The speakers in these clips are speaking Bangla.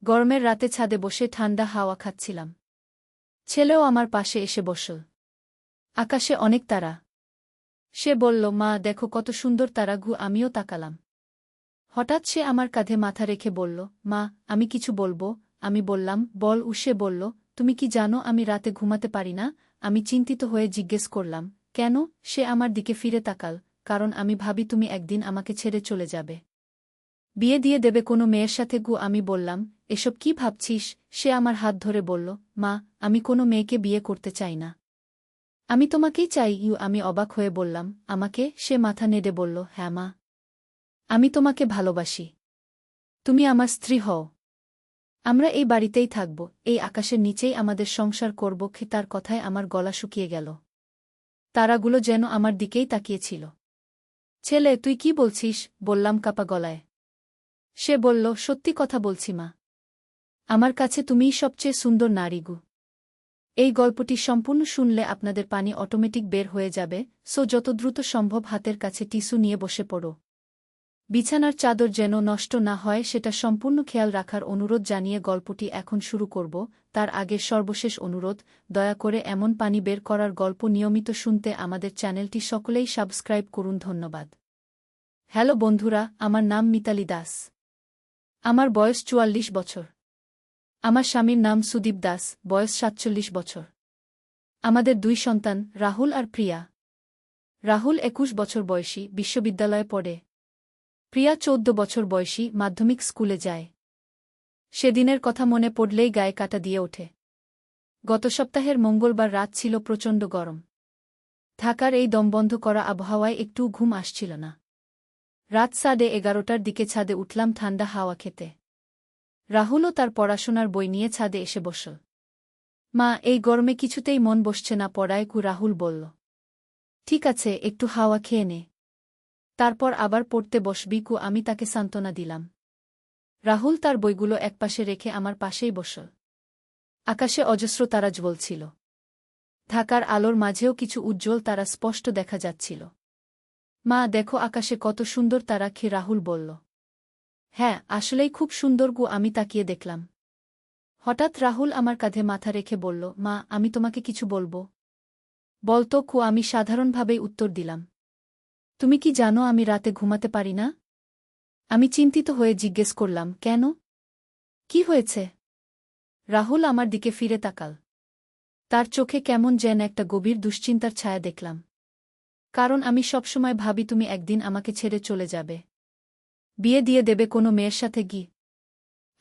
গরমের রাতে ছাদে বসে ঠান্ডা হাওয়া খাচ্ছিলাম। ছেলেও আমার পাশে এসে বসল। আকাশে অনেক তারা। সে বলল, মা দেখো কত সুন্দর তারা। আমিও তাকালাম। হঠাৎ সে আমার কাঁধে মাথা রেখে বলল, মা আমি কিছু বলবো। আমি বললাম, বল। সে বলল, তুমি কি জানো আমি রাতে ঘুমাতে পারি না? আমি চিন্তিত হয়ে জিজ্ঞেস করলাম, কেন? সে আমার দিকে ফিরে তাকাল, কারণ আমি ভাবি তুমি একদিন আমাকে ছেড়ে চলে যাবে, বিয়ে দিয়ে দেবে কোনো মেয়ের সাথে। আমি বললাম, এসব কি ভাবছিস? সে আমার হাত ধরে বলল, মা আমি কোনো মেয়েকে বিয়ে করতে চাই না, আমি তোমাকেই চাই। আমি অবাক হয়ে বললাম, আমাকে? সে মাথা নেড়ে বলল, হ্যাঁ মা, আমি তোমাকে ভালোবাসি, তুমি আমার স্ত্রী হও, আমরা এই বাড়িতেই থাকব, এই আকাশের নিচেই আমাদের সংসার করব। তার কথায় আমার গলা শুকিয়ে গেল। তারাগুলো যেন আমার দিকেই তাকিয়েছিল। ছেলে, তুই কি বলছিস? বললাম কাপা গলায়। সে বলল, সত্যি কথা বলছি মা, আমার কাছে তুমিই সবচেয়ে সুন্দর নারী। এই গল্পটি সম্পূর্ণ শুনলে আপনাদের পানি অটোমেটিক বের হয়ে যাবে, সো যত দ্রুত সম্ভব হাতের কাছে টিস্যু নিয়ে বসে পড়ো। বিছানার চাদর যেন নষ্ট না হয় সেটা সম্পূর্ণ খেয়াল রাখার অনুরোধ জানিয়ে গল্পটি এখন শুরু করব। তার আগে সর্বশেষ অনুরোধ, দয়া করে এমন পানি বের করার গল্প নিয়মিত শুনতে আমাদের চ্যানেলটি সকলেই সাবস্ক্রাইব করুন। ধন্যবাদ। হ্যালো বন্ধুরা, আমার নাম মিতালি দাস। আমার বয়স ৪৪ বছর। আমার স্বামীর নাম সুদীপ দাস, বয়স ৪৭ বছর। আমাদের ২ সন্তান, রাহুল আর প্রিয়া। রাহুল ২১ বছর বয়সী, বিশ্ববিদ্যালয়ে পড়ে। প্রিয়া ১৪ বছর বয়সী, মাধ্যমিক স্কুলে যায়। সেদিনের কথা মনে পড়লেই গায়ে কাঁটা দিয়ে ওঠে। গত সপ্তাহের মঙ্গলবার রাত ছিল প্রচণ্ড গরম। ঢাকার এই দমবন্ধ করা আবহাওয়ায় একটু ঘুম আসছিল না। রাত 11:30টার দিকে ছাদে উঠলাম ঠান্ডা হাওয়া খেতে। রাহুলও তার পড়াশোনার বই নিয়ে ছাদে এসে বসল। মা এই গরমে কিছুতেই মন বসছে না পড়ায়। রাহুল বলল, ঠিক আছে, একটু হাওয়া খেয়ে নে, তারপর আবার পড়তে বসবি। আমি তাকে সান্ত্বনা দিলাম। রাহুল তার বইগুলো একপাশে রেখে আমার পাশেই বসল। আকাশে অজস্র তারা জ্বলছিল। ঢাকার আলোর মাঝেও কিছু উজ্জ্বল তারা স্পষ্ট দেখা যাচ্ছিল। মা দেখো আকাশে কত সুন্দর তারা। রাহুল বলল, হ্যাঁ আসলেই খুব সুন্দর। আমি তাকিয়ে দেখলাম। হঠাৎ রাহুল আমার কাঁধে মাথা রেখে বলল, মা আমি তোমাকে কিছু বলবো। বলতো। আমি সাধারণভাবেই উত্তর দিলাম, তুমি কি জানো আমি রাতে ঘুমাতে পারি না? আমি চিন্তিত হয়ে জিজ্ঞেস করলাম, কেন? কি হয়েছে? রাহুল আমার দিকে ফিরে তাকাল। তার চোখে কেমন যেন একটা গভীর দুশ্চিন্তার ছায়া দেখলাম। কারণ আমি সবসময় ভাবি তুমি একদিন আমাকে ছেড়ে চলে যাবে, বিয়ে দিয়ে দেবে কোনো মেয়ের সাথে।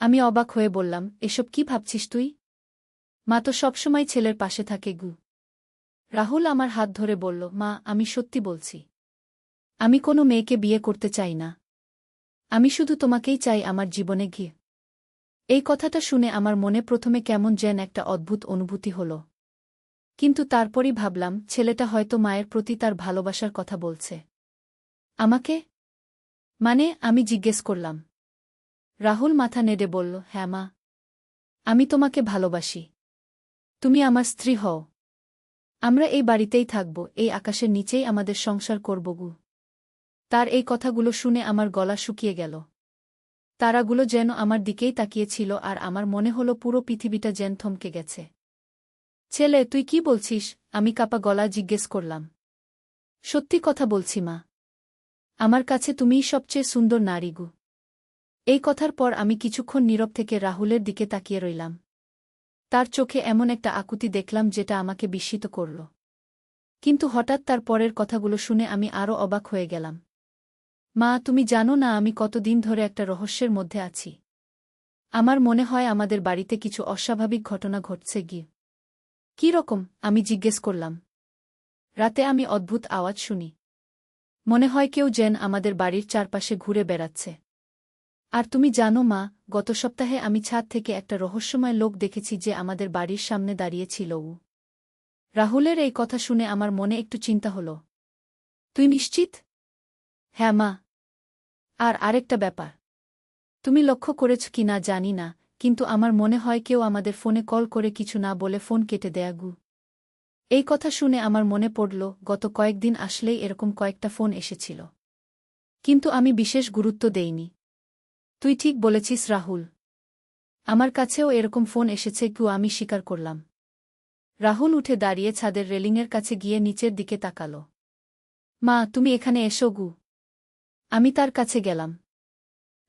আমি অবাক হয়ে বললাম, এসব কি ভাবছিস তুই? মা তো সবসময় ছেলের পাশে থাকে। রাহুল আমার হাত ধরে বলল, মা আমি সত্যি বলছি, আমি কোনো মেয়েকে বিয়ে করতে চাই না, আমি শুধু তোমাকেই চাই আমার জীবনে। এই কথাটা শুনে আমার মনে প্রথমে কেমন যেন একটা অদ্ভুত অনুভূতি হল। কিন্তু তারপরই ভাবলাম, ছেলেটা হয়তো মায়ের প্রতি তার ভালোবাসার কথা বলছে। আমাকে মানে? আমি জিজ্ঞেস করলাম। রাহুল মাথা নেড়ে বলল, হ্যাঁ মা, আমি তোমাকে ভালোবাসি, তুমি আমার স্ত্রী হও, আমরা এই বাড়িতেই থাকব, এই আকাশের নিচেই আমাদের সংসার করব। তার এই কথাগুলো শুনে আমার গলা শুকিয়ে গেল। তারাগুলো যেন আমার দিকেই তাকিয়েছিল আর আমার মনে হলো পুরো পৃথিবীটা যেন থমকে গেছে। ছেলে, তুই কি বলছিস? আমি কাপা গলা জিজ্ঞেস করলাম। সত্যি কথা বলছি মা, আমার কাছে তুমিই সবচেয়ে সুন্দর নারী। এই কথার পর আমি কিছুক্ষণ নীরব থেকে রাহুলের দিকে তাকিয়ে রইলাম। তার চোখে এমন একটা আকুতি দেখলাম যেটা আমাকে বিস্মিত করল। কিন্তু হঠাৎ তার পরের কথাগুলো শুনে আমি আরও অবাক হয়ে গেলাম। মা তুমি জানো না আমি কতদিন ধরে একটা রহস্যের মধ্যে আছি। আমার মনে হয় আমাদের বাড়িতে কিছু অস্বাভাবিক ঘটনা ঘটছে। কী রকম? আমি জিজ্ঞেস করলাম। রাতে আমি অদ্ভুত আওয়াজ শুনি। মনে হয় কেউ যেন আমাদের বাড়ির চারপাশে ঘুরে বেড়াচ্ছে। আর তুমি জানো মা, গত সপ্তাহে আমি ছাদ থেকে একটা রহস্যময় লোক দেখেছি যে আমাদের বাড়ির সামনে দাঁড়িয়েছিল। রাহুলের এই কথা শুনে আমার মনে একটু চিন্তা হল। তুই নিশ্চিত? হ্যাঁ মা। আর আরেকটা ব্যাপার, তুমি লক্ষ্য করেছ কি না জানি না, কিন্তু আমার মনে হয় কেউ আমাদের ফোনে কল করে কিছু না বলে ফোন কেটে দেয়া। এই কথা শুনে আমার মনে পড়ল, গত কয়েকদিন আসলেই এরকম কয়েকটা ফোন এসেছিল, কিন্তু আমি বিশেষ গুরুত্ব দেইনি। তুই ঠিক বলেছিস রাহুল, আমার কাছেও এরকম ফোন এসেছে গু, আমি স্বীকার করলাম। রাহুল উঠে দাঁড়িয়ে ছাদের রেলিংয়ের কাছে গিয়ে নিচের দিকে তাকাল। মা, তুমি এখানে এসো গু। আমি তার কাছে গেলাম।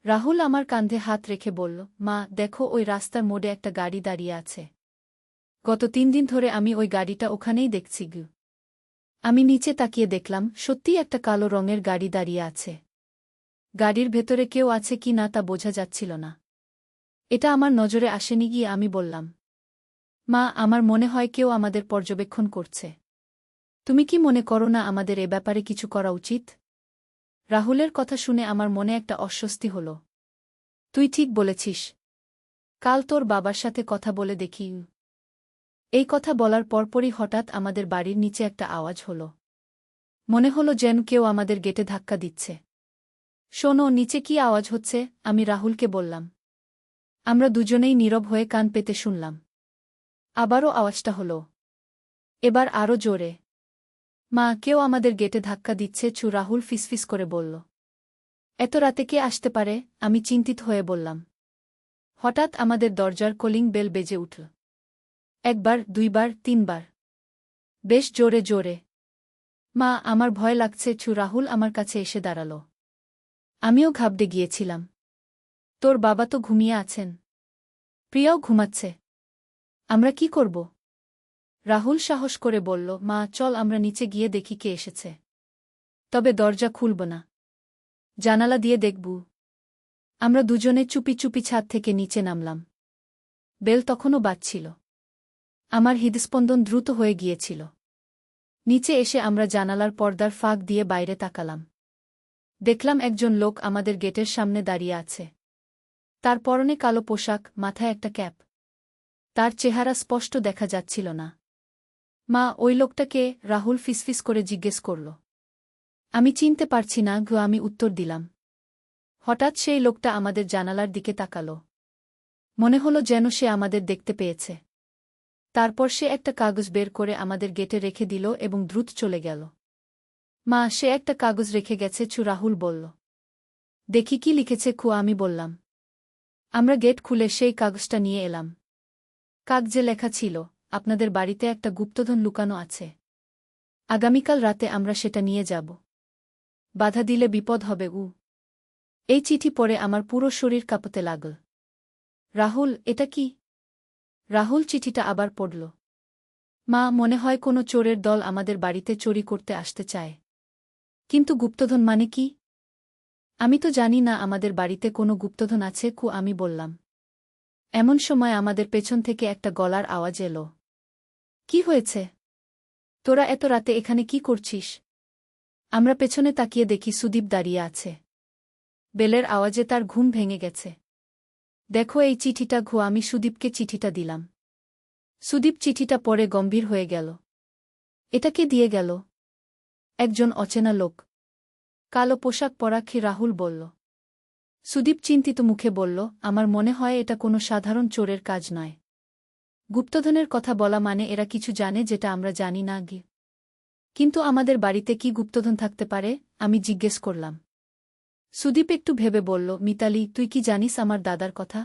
রাহুল আমার কাঁধে হাত রেখে বলল, মা দেখো, ওই রাস্তার মোড়ে একটা গাড়ি দাঁড়িয়ে আছে। গত 3 দিন ধরে আমি ওই গাড়িটা ওখানেই দেখছি গু। আমি নিচে তাকিয়ে দেখলাম, সত্যিই একটা কালো রঙের গাড়ি দাঁড়িয়ে আছে। গাড়ির ভেতরে কেউ আছে কি না তা বোঝা যাচ্ছিল না। এটা আমার নজরে আসেনি গিয়ে আমি বললাম, মা আমার মনে হয় কেউ আমাদের পর্যবেক্ষণ করছে। তুমি কি মনে করো না আমাদের এ ব্যাপারে কিছু করা উচিত? রাহুলের কথা শুনে আমার মনে একটা অস্বস্তি হল। তুই ঠিক বলেছিস। কাল তোর বাবার সাথে কথা বলে দেখি। এই কথা বলার পরপরই হঠাৎ আমাদের বাড়ির নিচে একটা আওয়াজ হল। মনে হলো যেন কেউ আমাদের গেটে ধাক্কা দিচ্ছে। শোনো, নিচে কি আওয়াজ হচ্ছে? আমি রাহুলকে বললাম। আমরা দুজনেই নীরব হয়ে কান পেতে শুনলাম। আবারও আওয়াজটা হল। এবার আরও জোরে। মা, কেউ আমাদের গেটে ধাক্কা দিচ্ছে। রাহুল ফিসফিস করে বলল। এত রাতে কে আসতে পারে? আমি চিন্তিত হয়ে বললাম। হঠাৎ আমাদের দরজার কলিং বেল বেজে উঠল। 1 বার, 2 বার, 3 বার। বেশ জোরে জোরে। মা, আমার ভয় লাগছে। রাহুল আমার কাছে এসে দাঁড়াল। আমিও ঘাবড়ে গিয়েছিলাম। তোর বাবা তো ঘুমিয়ে আছেন। প্রিয়াও ঘুমাচ্ছে। আমরা কি করব? রাহুল সাহস করে বলল, মা চল আমরা নিচে গিয়ে দেখি কে এসেছে। তবে দরজা খুলব না, জানালা দিয়ে দেখব। আমরা দুজনে চুপি চুপি ছাদ থেকে নিচে নামলাম। বেল তখনও বাজছিল। আমার হৃদস্পন্দন দ্রুত হয়ে গিয়েছিল। নিচে এসে আমরা জানালার পর্দার ফাঁক দিয়ে বাইরে তাকালাম। দেখলাম একজন লোক আমাদের গেটের সামনে দাঁড়িয়ে আছে। তার পরনে কালো পোশাক, মাথায় একটা ক্যাপ। তার চেহারা স্পষ্ট দেখা যাচ্ছিল না। মা, ওই লোকটাকে? রাহুল ফিসফিস করে জিজ্ঞেস করল। আমি চিনতে পারছি না গো, আমি উত্তর দিলাম। হঠাৎ সেই লোকটা আমাদের জানালার দিকে তাকাল। মনে হলো যেন সে আমাদের দেখতে পেয়েছে। তারপর সে একটা কাগজ বের করে আমাদের গেটে রেখে দিল এবং দ্রুত চলে গেল। মা, সে একটা কাগজ রেখে গেছে। রাহুল বলল। দেখি কি লিখেছে। আমি বললাম। আমরা গেট খুলে সেই কাগজটা নিয়ে এলাম। কাগজে লেখা ছিল, আপনাদের বাড়িতে একটা গুপ্তধন লুকানো আছে। আগামীকাল রাতে আমরা সেটা নিয়ে যাব। বাধা দিলে বিপদ হবে। এই চিঠি পড়ে আমার পুরো শরীর কাঁপতে লাগল। রাহুল, এটা কি? রাহুল চিঠিটা আবার পড়ল। মা, মনে হয় কোনো চোরের দল আমাদের বাড়িতে চুরি করতে আসতে চায়। কিন্তু গুপ্তধন মানে কি? আমি তো জানি না আমাদের বাড়িতে কোনো গুপ্তধন আছে। আমি বললাম। এমন সময় আমাদের পেছন থেকে একটা গলার আওয়াজ এলো। কি হয়েছে? তোরা এত রাতে এখানে কি করছিস? আমরা পেছনে তাকিয়ে দেখি সুদীপ দাঁড়িয়ে আছে। বেলের আওয়াজে তার ঘুম ভেঙে গেছে। দেখো এই চিঠিটা। আমি সুদীপকে চিঠিটা দিলাম। সুদীপ চিঠিটা পড়ে গম্ভীর হয়ে গেল। এটা কে দিয়ে গেল? একজন অচেনা লোক। কালো পোশাক পরা। রাহুল বলল। সুদীপ চিন্তিত মুখে বলল, আমার মনে হয় এটা কোনো সাধারণ চোরের কাজ নয়। গুপ্তধনের কথা বলা মানে এরা কিছু জানে যেটা আমরা জানি না। কিন্তু আমাদের বাড়িতে কি গুপ্তধন থাকতে পারে? আমি জিজ্ঞেস করলাম। সুদীপ একটু ভেবে বলল, মিতালি, তুই কি জানিস আমার দাদার কথা?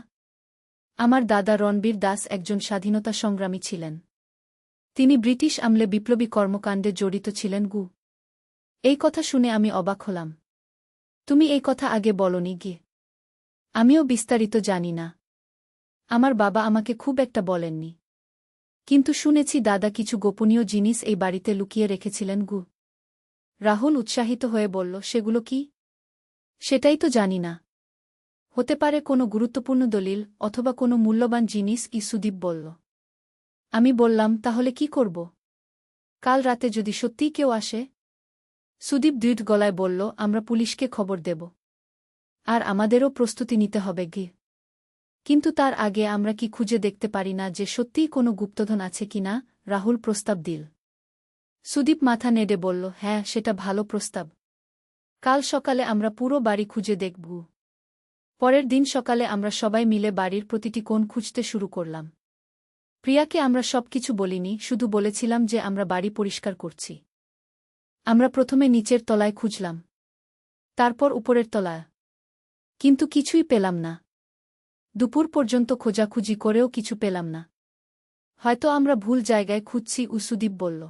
আমার দাদা রণবীর দাস একজন স্বাধীনতা সংগ্রামী ছিলেন। তিনি ব্রিটিশ আমলে বিপ্লবী কর্মকাণ্ডে জড়িত ছিলেন। এই কথা শুনে আমি অবাক হলাম। তুমি এই কথা আগে বলনি। আমিও বিস্তারিত জানি না। আমার বাবা আমাকে খুব একটা বলেননি। কিন্তু শুনেছি দাদা কিছু গোপনীয় জিনিস এই বাড়িতে লুকিয়ে রেখেছিলেন। রাহুল উৎসাহিত হয়ে বলল, সেগুলো কি? সেটাই তো জানি না। হতে পারে কোনো গুরুত্বপূর্ণ দলিল অথবা কোনো মূল্যবান জিনিস। সুদীপ বলল। আমি বললাম, তাহলে কি করব? কাল রাতে যদি সত্যিই কেউ আসে? সুদীপ দৃঢ় গলায় বলল, আমরা পুলিশকে খবর দেব। আর আমাদেরও প্রস্তুতি নিতে হবে। কিন্তু তার আগে আমরা কি খুঁজে দেখতে পারি না যে সত্যিই কোনো গুপ্তধন আছে কিনা? রাহুল প্রস্তাব দিল। সুদীপ মাথা নেড়ে বলল, হ্যাঁ, সেটা ভালো প্রস্তাব। কাল সকালে আমরা পুরো বাড়ি খুঁজে দেখব। পরের দিন সকালে আমরা সবাই মিলে বাড়ির প্রতিটি কোণ খুঁজতে শুরু করলাম। প্রিয়াকে আমরা সবকিছু বলিনি, শুধু বলেছিলাম যে আমরা বাড়ি পরিষ্কার করছি। আমরা প্রথমে নিচের তলায় খুঁজলাম, তারপর উপরের তলায়। কিন্তু কিছুই পেলাম না। দুপুর পর্যন্ত খোঁজাখুঁজি করেও কিছু পেলাম না। হয়তো আমরা ভুল জায়গায় খুঁজছি, সুদীপ বলল।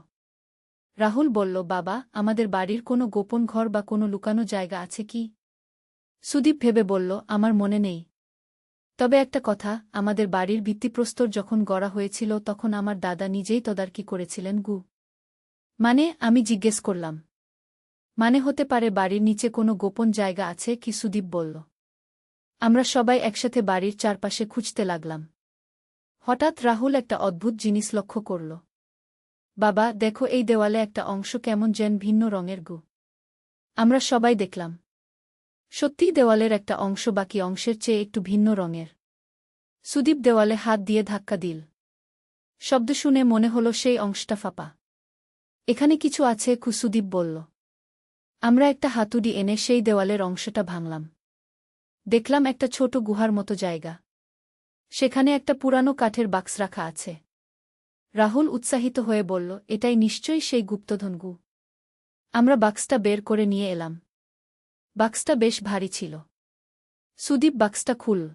রাহুল বলল, বাবা, আমাদের বাড়ির কোনো গোপন ঘর বা কোনো লুকানো জায়গা আছে কি? সুদীপ ভেবে বলল, আমার মনে নেই। তবে একটা কথা, আমাদের বাড়ির ভিত্তিপ্রস্তর যখন গড়া হয়েছিল তখন আমার দাদা নিজেই তদারকি করেছিলেন গু। মানে? আমি জিজ্ঞেস করলাম। মানে হতে পারে বাড়ির নিচে কোনো গোপন জায়গা আছে কি, সুদীপ বলল। আমরা সবাই একসাথে বাড়ির চারপাশে খুঁজতে লাগলাম। হঠাৎ রাহুল একটা অদ্ভুত জিনিস লক্ষ্য করল। বাবা, দেখো, এই দেওয়ালে একটা অংশ কেমন যেন ভিন্ন রঙের গু। আমরা সবাই দেখলাম। সত্যিই দেওয়ালের একটা অংশ বাকি অংশের চেয়ে একটু ভিন্ন রঙের। সুদীপ দেওয়ালে হাত দিয়ে ধাক্কা দিল। শব্দ শুনে মনে হলো সেই অংশটা ফাঁপা। এখানে কিছু আছে, সুদীপ বলল। আমরা একটা হাতুড়ি এনে সেই দেওয়ালের অংশটা ভাঙলাম। দেখলাম একটা ছোট গুহার মতো জায়গা। সেখানে একটা পুরানো কাঠের বাক্স রাখা আছে। রাহুল উৎসাহিত হয়ে বলল, এটাই নিশ্চয়ই সেই গুপ্তধন গু। আমরা বাক্সটা বের করে নিয়ে এলাম। বাক্সটা বেশ ভারী ছিল। সুদীপ বাক্সটা খুলল।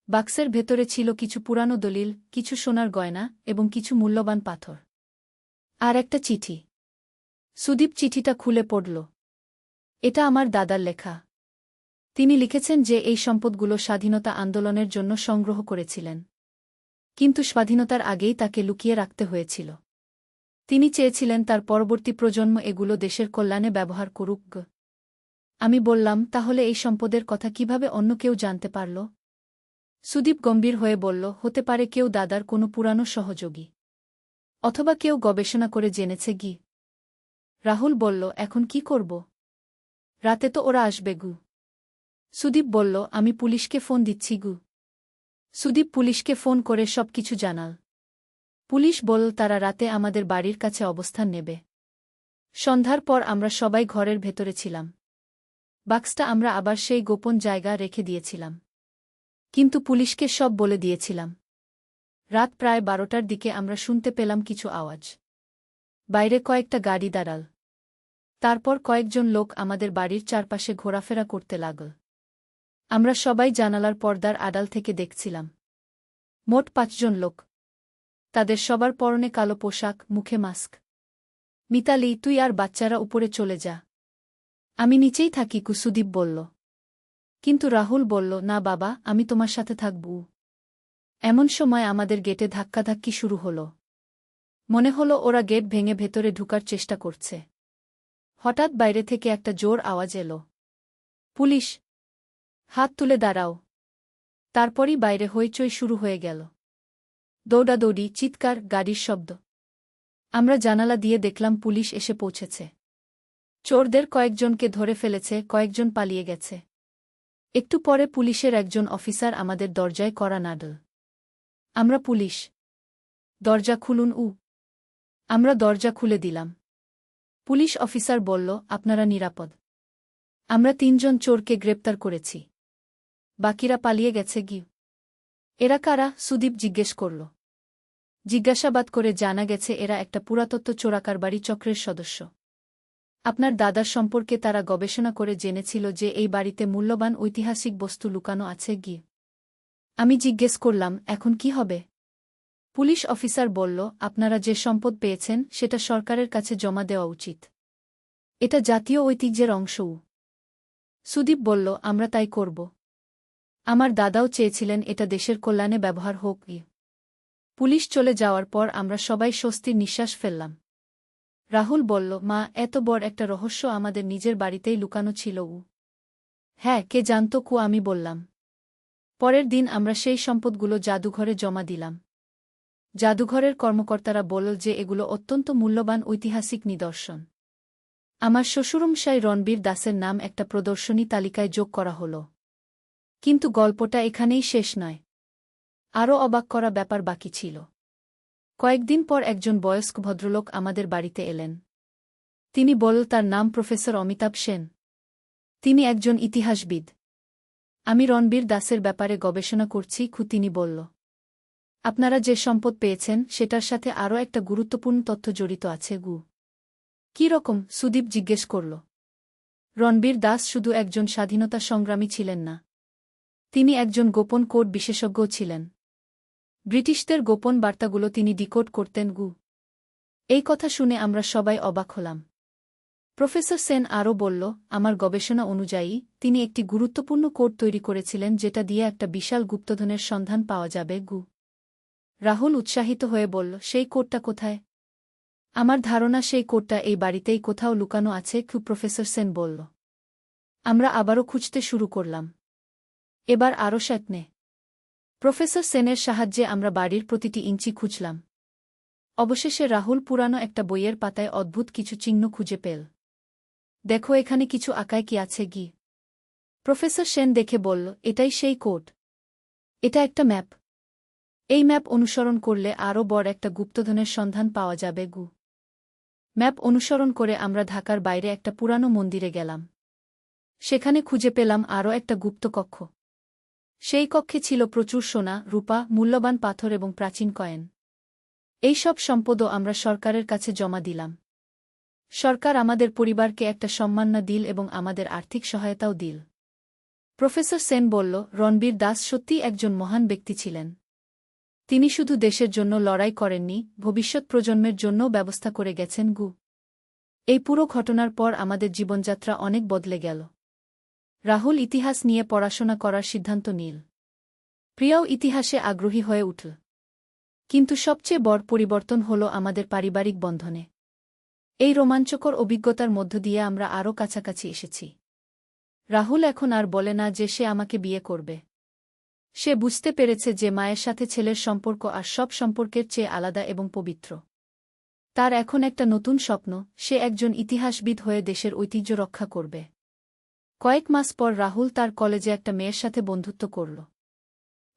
বাক্সের ভেতরে ছিল কিছু পুরানো দলিল, কিছু সোনার গয়না এবং কিছু মূল্যবান পাথর। আর একটা চিঠি। সুদীপ চিঠিটা খুলে পড়ল। এটা আমার দাদার লেখা। তিনি লিখেছেন যে এই সম্পদগুলো স্বাধীনতা আন্দোলনের জন্য সংগ্রহ করেছিলেন। কিন্তু স্বাধীনতার আগেই তাকে লুকিয়ে রাখতে হয়েছিল। তিনি চেয়েছিলেন তার পরবর্তী প্রজন্ম এগুলো দেশের কল্যাণে ব্যবহার করুক। আমি বললাম, তাহলে এই সম্পদের কথা কিভাবে অন্য কেউ জানতে পারল? সুদীপ গম্ভীর হয়ে বলল, হতে পারে কেউ দাদার কোনো পুরানো সহযোগী। অথবা কেউ গবেষণা করে জেনেছে গি। রাহুল বলল, এখন কি করব? রাতে তো ওরা আসবে গু। সুদীপ বলল, আমি পুলিশকে ফোন দিচ্ছি গু। সুদীপ পুলিশকে ফোন করে সবকিছু জানাল। পুলিশ বলল তারা রাতে আমাদের বাড়ির কাছে অবস্থান নেবে। সন্ধ্যার পর আমরা সবাই ঘরের ভেতরে ছিলাম। বাক্সটা আমরা আবার সেই গোপন জায়গা রেখে দিয়েছিলাম। কিন্তু পুলিশকে সব বলে দিয়েছিলাম। রাত প্রায় 12টার দিকে আমরা শুনতে পেলাম কিছু আওয়াজ। বাইরে কয়েকটা গাড়ি দাঁড়াল। তারপর কয়েকজন লোক আমাদের বাড়ির চারপাশে ঘোরাফেরা করতে লাগল। আমরা সবাই জানালার পর্দার আড়াল থেকে দেখছিলাম। মোট 5 জন লোক। তাদের সবার পরনে কালো পোশাক, মুখে মাস্ক। মিতালি, তুই আর বাচ্চারা উপরে চলে যা। আমি নিচেই থাকি, সুদীপ বলল। কিন্তু রাহুল বলল, না বাবা, আমি তোমার সাথে থাকব। এমন সময় আমাদের গেটে ধাক্কাধাক্কি শুরু হল। মনে হলো ওরা গেট ভেঙে ভেতরে ঢুকার চেষ্টা করছে। হঠাৎ বাইরে থেকে একটা জোর আওয়াজ এলো। পুলিশ! হাত তুলে দাঁড়াও! তারপরই বাইরে হইচই শুরু হয়ে গেল। দৌড়াদৌড়ি, চিৎকার, গাড়ির শব্দ। আমরা জানালা দিয়ে দেখলাম পুলিশ এসে পৌঁছেছে। চোরদের কয়েকজনকে ধরে ফেলেছে, কয়েকজন পালিয়ে গেছে। একটু পরে পুলিশের একজন অফিসার আমাদের দরজায় কড়া নাড়ল। আমরা পুলিশ। দরজা খুলুন। আমরা দরজা খুলে দিলাম। পুলিশ অফিসার বলল, আপনারা নিরাপদ। আমরা 3 জন চোরকে গ্রেপ্তার করেছি। বাকিরা পালিয়ে গেছে গি। এরা কারা? সুদীপ জিজ্ঞেস করল। জিজ্ঞাসাবাদ করে জানা গেছে এরা একটা পুরাতত্ত্ব চোরাকারবারি চক্রের সদস্য। আপনার দাদার সম্পর্কে তারা গবেষণা করে জেনেছিল যে এই বাড়িতে মূল্যবান ঐতিহাসিক বস্তু লুকানো আছে গি। আমি জিজ্ঞেস করলাম, এখন কি হবে? পুলিশ অফিসার বলল, আপনারা যে সম্পদ পেয়েছেন সেটা সরকারের কাছে জমা দেওয়া উচিত। এটা জাতীয় ঐতিহ্যের অংশও। সুদীপ বলল, আমরা তাই করব। আমার দাদাও চেয়েছিলেন এটা দেশের কল্যাণে ব্যবহার হোক। পুলিশ চলে যাওয়ার পর আমরা সবাই স্বস্তির নিঃশ্বাস ফেললাম। রাহুল বলল, মা, এত বড় একটা রহস্য আমাদের নিজের বাড়িতেই লুকানো ছিল। হ্যাঁ, কে জানত? আমি বললাম। পরের দিন আমরা সেই সম্পদগুলো জাদুঘরে জমা দিলাম। জাদুঘরের কর্মকর্তারা বলল যে এগুলো অত্যন্ত মূল্যবান ঐতিহাসিক নিদর্শন। আমার শ্বশুরমশাই রণবীর দাসের নাম একটা প্রদর্শনী তালিকায় যোগ করা হল। কিন্তু গল্পটা এখানেই শেষ নয়। আরও অবাক করা ব্যাপার বাকি ছিল। কয়েকদিন পর একজন বয়স্ক ভদ্রলোক আমাদের বাড়িতে এলেন। তিনি বলল তার নাম প্রফেসর অমিতাভ সেন। তিনি একজন ইতিহাসবিদ। আমি রণবীর দাসের ব্যাপারে গবেষণা করছি, তিনি বলল। আপনারা যে সম্পদ পেয়েছেন সেটার সাথে আরও একটা গুরুত্বপূর্ণ তথ্য জড়িত আছে গু। কী রকম? সুদীপ জিজ্ঞেস করল। রণবীর দাস শুধু একজন স্বাধীনতা সংগ্রামী ছিলেন না। তিনি একজন গোপন কোড বিশেষজ্ঞও ছিলেন। ব্রিটিশদের গোপন বার্তাগুলো তিনি ডিকোড করতেন গু। এই কথা শুনে আমরা সবাই অবাক হলাম। প্রফেসর সেন আরও বলল, আমার গবেষণা অনুযায়ী তিনি একটি গুরুত্বপূর্ণ কোড তৈরি করেছিলেন যেটা দিয়ে একটা বিশাল গুপ্তধনের সন্ধান পাওয়া যাবে গু। রাহুল উৎসাহিত হয়ে বলল, সেই কোডটা কোথায়? আমার ধারণা সেই কোডটা এই বাড়িতেই কোথাও লুকানো আছে প্রফেসর সেন বলল। আমরা আবারও খুঁজতে শুরু করলাম। এবার আরও সাতনে। প্রফেসর সেনের সাহায্যে আমরা বাড়ির প্রতিটি ইঞ্চি খুঁজলাম। অবশেষে রাহুল পুরানো একটা বইয়ের পাতায় অদ্ভুত কিছু চিহ্ন খুঁজে পেল। দেখো এখানে কিছু আঁকায় কি আছে গি। প্রফেসর সেন দেখে বলল, এটাই সেই কোড। এটা একটা ম্যাপ। এই ম্যাপ অনুসরণ করলে আরও বড় একটা গুপ্তধনের সন্ধান পাওয়া যাবে গু। ম্যাপ অনুসরণ করে আমরা ঢাকার বাইরে একটা পুরানো মন্দিরে গেলাম। সেখানে খুঁজে পেলাম আরও একটা গুপ্ত কক্ষ। সেই কক্ষে ছিল প্রচুর সোনা, রূপা, মূল্যবান পাথর এবং প্রাচীন কয়েন। এই সব সম্পদও আমরা সরকারের কাছে জমা দিলাম। সরকার আমাদের পরিবারকে একটা সম্মাননা দিল এবং আমাদের আর্থিক সহায়তাও দিল। প্রফেসর সেন বলল, রণবীর দাস সত্যিই একজন মহান ব্যক্তি ছিলেন। তিনি শুধু দেশের জন্য লড়াই করেননি, ভবিষ্যৎ প্রজন্মের জন্যও ব্যবস্থা করে গেছেন গু। এই পুরো ঘটনার পর আমাদের জীবনযাত্রা অনেক বদলে গেল। রাহুল ইতিহাস নিয়ে পড়াশোনা করার সিদ্ধান্ত নিল। প্রিয়াও ইতিহাসে আগ্রহী হয়ে উঠল। কিন্তু সবচেয়ে বড় পরিবর্তন হল আমাদের পারিবারিক বন্ধনে। এই রোমাঞ্চকর অভিজ্ঞতার মধ্য দিয়ে আমরা আরও কাছাকাছি এসেছি। রাহুল এখন আর বলে না যে সে আমাকে বিয়ে করবে। সে বুঝতে পেরেছে যে মায়ের সাথে ছেলের সম্পর্ক আর সব সম্পর্কের চেয়ে আলাদা এবং পবিত্র। তার এখন একটা নতুন স্বপ্ন, সে একজন ইতিহাসবিদ হয়ে দেশের ঐতিহ্য রক্ষা করবে। কয়েক মাস পর রাহুল তার কলেজে একটা মেয়ের সাথে বন্ধুত্ব করল।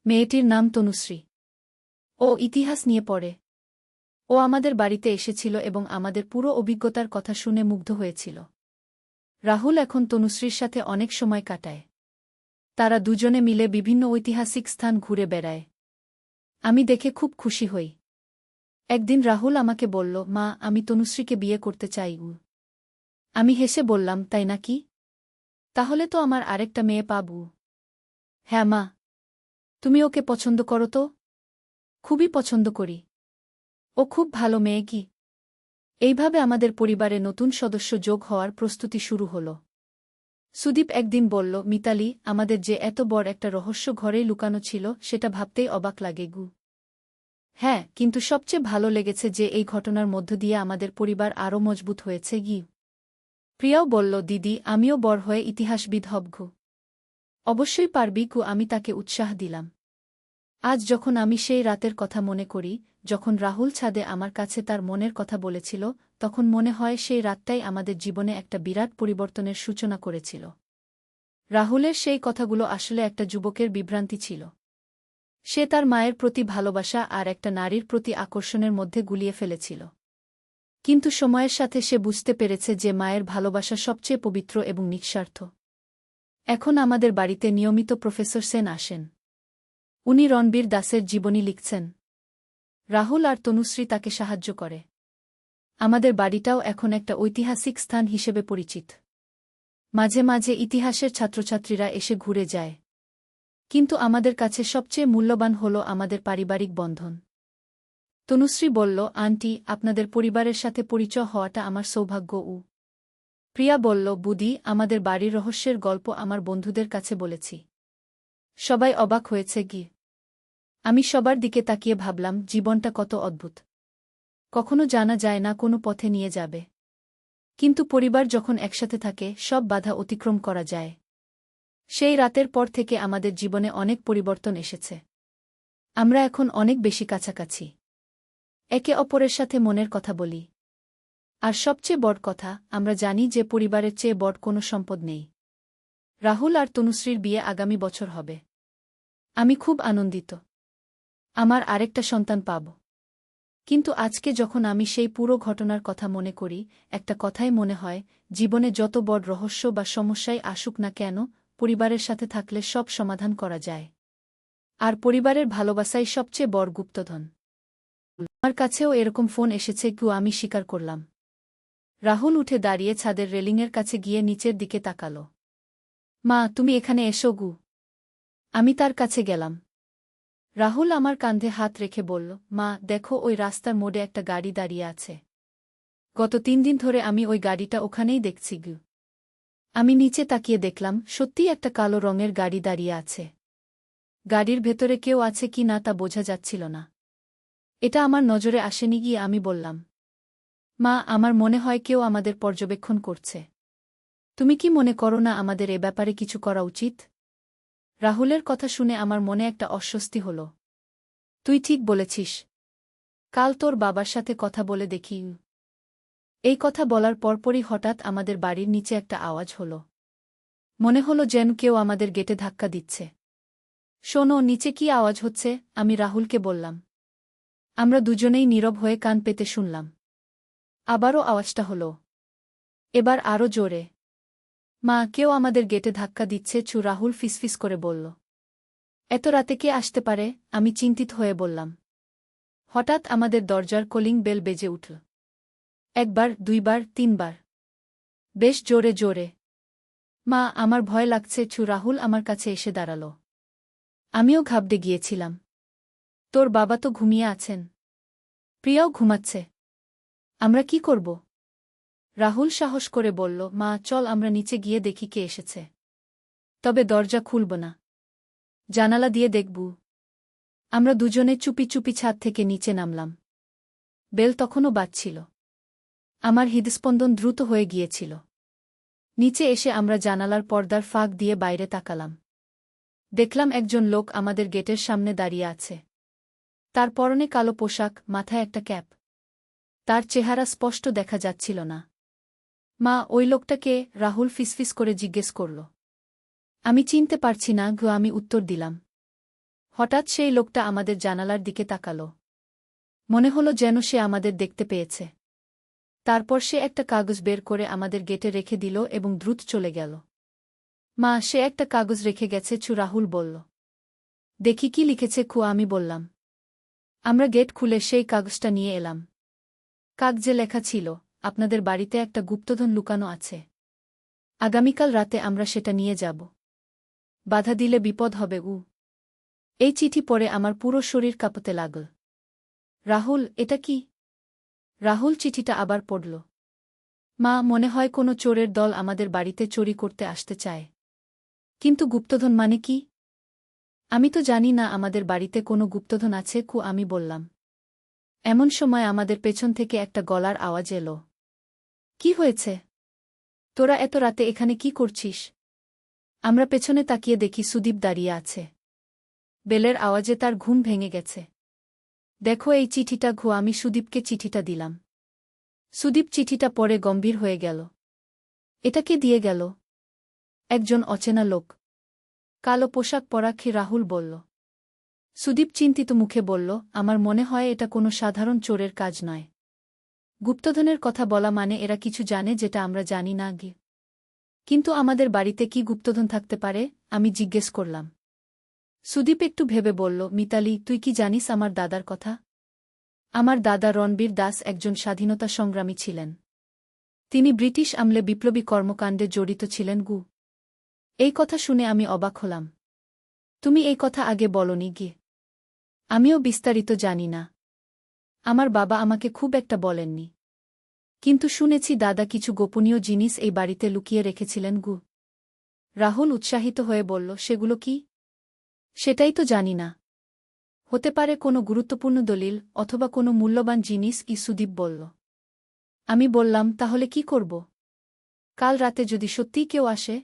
মেয়েটির নাম তনুশ্রী। ও ইতিহাস নিয়ে পড়ে। ও আমাদের বাড়িতে এসেছিল এবং আমাদের পুরো অভিজ্ঞতার কথা শুনে মুগ্ধ হয়েছিল। রাহুল এখন তনুশ্রীর সাথে অনেক সময় কাটায়। তারা দুজনে মিলে বিভিন্ন ঐতিহাসিক স্থান ঘুরে বেড়ায়। আমি দেখে খুব খুশি হই। একদিন রাহুল আমাকে বলল, মা, আমি তনুশ্রীকে বিয়ে করতে চাই। আমি হেসে বললাম, তাই নাকি? তাহলে তো আমার আরেকটা মেয়ে পাবো। হ্যাঁ মা। তুমি ওকে পছন্দ করো তো? খুবই পছন্দ করি। ও খুব ভালো মেয়ে কি। এইভাবে আমাদের পরিবারে নতুন সদস্য যোগ হওয়ার প্রস্তুতি শুরু হল। সুদীপ একদিন বলল, মিতালি, আমাদের যে এত বড় একটা রহস্য ঘরেই লুকানো ছিল সেটা ভাবতেই অবাক লাগে গু। হ্যাঁ, কিন্তু সবচেয়ে ভালো লেগেছে যে এই ঘটনার মধ্য দিয়ে আমাদের পরিবার আরও মজবুত হয়েছে গি। প্রিয়াও বলল, দিদি, আমিও বড় হয়ে ইতিহাসবিদ হব গু। অবশ্যই পারবি গু, আমি তাকে উৎসাহ দিলাম। আজ যখন আমি সেই রাতের কথা মনে করি, যখন রাহুল ছাদে আমার কাছে তার মনের কথা বলেছিল, তখন মনে হয় সেই রাতটাই আমাদের জীবনে একটা বিরাট পরিবর্তনের সূচনা করেছিল। রাহুলের সেই কথাগুলো আসলে একটা যুবকের বিভ্রান্তি ছিল। সে তার মায়ের প্রতি ভালোবাসা আর একটা নারীর প্রতি আকর্ষণের মধ্যে গুলিয়ে ফেলেছিল। কিন্তু সময়ের সাথে সে বুঝতে পেরেছে যে মায়ের ভালোবাসা সবচেয়ে পবিত্র এবং নিঃস্বার্থ। এখন আমাদের বাড়িতে নিয়মিত প্রফেসর সেন আসেন। উনি রণবীর দাসের জীবনী লিখছেন। রাহুল আর তনুশ্রী তাকে সাহায্য করে। আমাদের বাড়িটাও এখন একটা ঐতিহাসিক স্থান হিসেবে পরিচিত। মাঝে মাঝে ইতিহাসের ছাত্রছাত্রীরা এসে ঘুরে যায়। কিন্তু আমাদের কাছে সবচেয়ে মূল্যবান হল আমাদের পারিবারিক বন্ধন। তনুশ্রী বলল, আন্টি, আপনাদের পরিবারের সাথে পরিচয় হওয়াটা আমার সৌভাগ্য। প্রিয়া বলল, বুদি, আমাদের বাড়ির রহস্যের গল্প আমার বন্ধুদের কাছে বলেছি। সবাই অবাক হয়েছে গি। আমি সবার দিকে তাকিয়ে ভাবলাম, জীবনটা কত অদ্ভুত। কখনো জানা যায় না কোনো পথে নিয়ে যাবে। কিন্তু পরিবার যখন একসাথে থাকে, সব বাধা অতিক্রম করা যায়। সেই রাতের পর থেকে আমাদের জীবনে অনেক পরিবর্তন এসেছে। আমরা এখন অনেক বেশি কাছাকাছি। একে অপরের সাথে মনের কথা বলি। আর সবচেয়ে বড় কথা, আমরা জানি যে পরিবারের চেয়ে বড় কোনো সম্পদ নেই। রাহুল আর তনুশ্রীর বিয়ে আগামী বছর হবে। আমি খুব আনন্দিত। আমার আরেকটা সন্তান পাব। কিন্তু আজকে যখন আমি সেই পুরো ঘটনার কথা মনে করি, একটা কথাই মনে হয়, জীবনে যত বড় রহস্য বা সমস্যাই আসুক না কেন, পরিবারের সাথে থাকলে সব সমাধান করা যায়। আর পরিবারের ভালোবাসাই সবচেয়ে বড় গুপ্তধন। আমার কাছেও এরকম ফোন এসেছে আমি স্বীকার করলাম। রাহুল উঠে দাঁড়িয়ে ছাদের রেলিংয়ের কাছে গিয়ে নিচের দিকে তাকাল। মা, তুমি এখানে এসো গু। আমি তার কাছে গেলাম। রাহুল আমার কাঁধে হাত রেখে বলল, মা দেখো ওই রাস্তার মোড়ে একটা গাড়ি দাঁড়িয়ে আছে। গত 3 দিন ধরে আমি ওই গাড়িটা ওখানেই দেখছি গু। আমি নিচে তাকিয়ে দেখলাম সত্যিই একটা কালো রঙের গাড়ি দাঁড়িয়ে আছে। গাড়ির ভেতরে কেউ আছে কি না তা বোঝা যাচ্ছিল না। এটা আমার নজরে আসেনি গিয়ে আমি বললাম, মা আমার মনে হয় কেউ আমাদের পর্যবেক্ষণ করছে। তুমি কি মনে করো না আমাদের এ ব্যাপারে কিছু করা উচিত? রাহুলের কথা শুনে আমার মনে একটা অস্বস্তি হল। তুই ঠিক বলেছিস। কাল তোর বাবার সাথে কথা বলে দেখি। এই কথা বলার পরপরই হঠাৎ আমাদের বাড়ির নিচে একটা আওয়াজ হল। মনে হলো যেন কেউ আমাদের গেটে ধাক্কা দিচ্ছে। শোনো, নিচে কি আওয়াজ হচ্ছে? আমি রাহুলকে বললাম। আমরা দুজনেই নীরব হয়ে কান পেতে শুনলাম। আবারও আওয়াজটা হলো। এবার আরও জোরে। মা, কেউ আমাদের গেটে ধাক্কা দিচ্ছে চু, রাহুল ফিসফিস করে বলল। এত রাতে কে আসতে পারে? আমি চিন্তিত হয়ে বললাম। হঠাৎ আমাদের দরজার কলিং বেল বেজে উঠল। 1বার, 2বার, 3বার। বেশ জোরে জোরে। মা, আমার ভয় লাগছে চু, রাহুল আমার কাছে এসে দাঁড়াল। আমিও ঘাবড়ে গিয়েছিলাম। তোর বাবা তো ঘুমিয়ে আছেন। প্রিয়াও ঘুমাচ্ছে। আমরা কি করব? রাহুল সাহস করে বলল, মা চল আমরা নিচে গিয়ে দেখি কে এসেছে। তবে দরজা খুলব না। জানালা দিয়ে দেখব। আমরা দুজনে চুপি চুপি ছাদ থেকে নিচে নামলাম। বেল তখনও বাজছিল। আমার হৃদস্পন্দন দ্রুত হয়ে গিয়েছিল। নিচে এসে আমরা জানালার পর্দার ফাঁক দিয়ে বাইরে তাকালাম। দেখলাম একজন লোক আমাদের গেটের সামনে দাঁড়িয়ে আছে। তার পরনে কালো পোশাক, মাথায় একটা ক্যাপ। তার চেহারা স্পষ্ট দেখা যাচ্ছিল না। মা, ওই লোকটাকে? রাহুল ফিসফিস করে জিজ্ঞেস করল। আমি চিনতে পারছি না গো, আমি উত্তর দিলাম। হঠাৎ সেই লোকটা আমাদের জানালার দিকে তাকাল। মনে হলো যেন সে আমাদের দেখতে পেয়েছে। তারপর সে একটা কাগজ বের করে আমাদের গেটে রেখে দিল এবং দ্রুত চলে গেল। মা, সে একটা কাগজ রেখে গেছে চু, রাহুল বলল। দেখি কি লিখেছে খু, আমি বললাম। আমরা গেট খুলে সেই কাগজটা নিয়ে এলাম। কাগজে লেখা ছিল, আপনাদের বাড়িতে একটা গুপ্তধন লুকানো আছে। আগামীকাল রাতে আমরা সেটা নিয়ে যাব। বাধা দিলে বিপদ হবে। এই চিঠি পড়ে আমার পুরো শরীর কাঁপতে লাগল। রাহুল, এটা কি? রাহুল চিঠিটা আবার পড়ল। মা, মনে হয় কোনো চোরের দল আমাদের বাড়িতে চুরি করতে আসতে চায়। কিন্তু গুপ্তধন মানে কি? আমি তো জানি না আমাদের বাড়িতে কোনো গুপ্তধন আছে কু, আমি বললাম। এমন সময় আমাদের পেছন থেকে একটা গলার আওয়াজ এলো। কি হয়েছে? তোরা এত রাতে এখানে কি করছিস? আমরা পেছনে তাকিয়ে দেখি সুদীপ দাঁড়িয়ে আছে। বেলের আওয়াজে তার ঘুম ভেঙে গেছে। দেখো এই চিঠিটা ঘু, আমি সুদীপকে চিঠিটা দিলাম। সুদীপ চিঠিটা পড়ে গম্ভীর হয়ে গেল। এটা কে দিয়ে গেল? একজন অচেনা লোক। কালো পোশাক পরা খি, রাহুল বলল। সুদীপ চিন্তিত মুখে বলল, আমার মনে হয় এটা কোনো সাধারণ চোরের কাজ নয়। গুপ্তধনের কথা বলা মানে এরা কিছু জানে যেটা আমরা জানি না গে। কিন্তু আমাদের বাড়িতে কি গুপ্তধন থাকতে পারে? আমি জিজ্ঞেস করলাম। সুদীপ একটু ভেবে বলল, মিতালি, তুই কি জানিস আমার দাদার কথা? আমার দাদা রণবীর দাস একজন স্বাধীনতা সংগ্রামী ছিলেন। তিনি ব্রিটিশ আমলে বিপ্লবী কর্মকাণ্ডে জড়িত ছিলেন গু। এই কথা শুনে আমি অবাক হলাম। তুমি এই কথা আগে বলনি গে। আমিও বিস্তারিত জানি না। আমার বাবা আমাকে খুব একটা বলেননি। কিন্তু শুনেছি দাদা কিছু গোপনীয় জিনিস এই বাড়িতে লুকিয়ে রেখেছিলেন গু। রাহুল উৎসাহিত হয়ে বলল, সেগুলো কি? সেটাই তো জানি না। হতে পারে কোনো গুরুত্বপূর্ণ দলিল অথবা কোনো মূল্যবান জিনিস, সুদীপ বলল। আমি বললাম, তাহলে কি করব? কাল রাতে যদি সত্যিই কেউ আসে?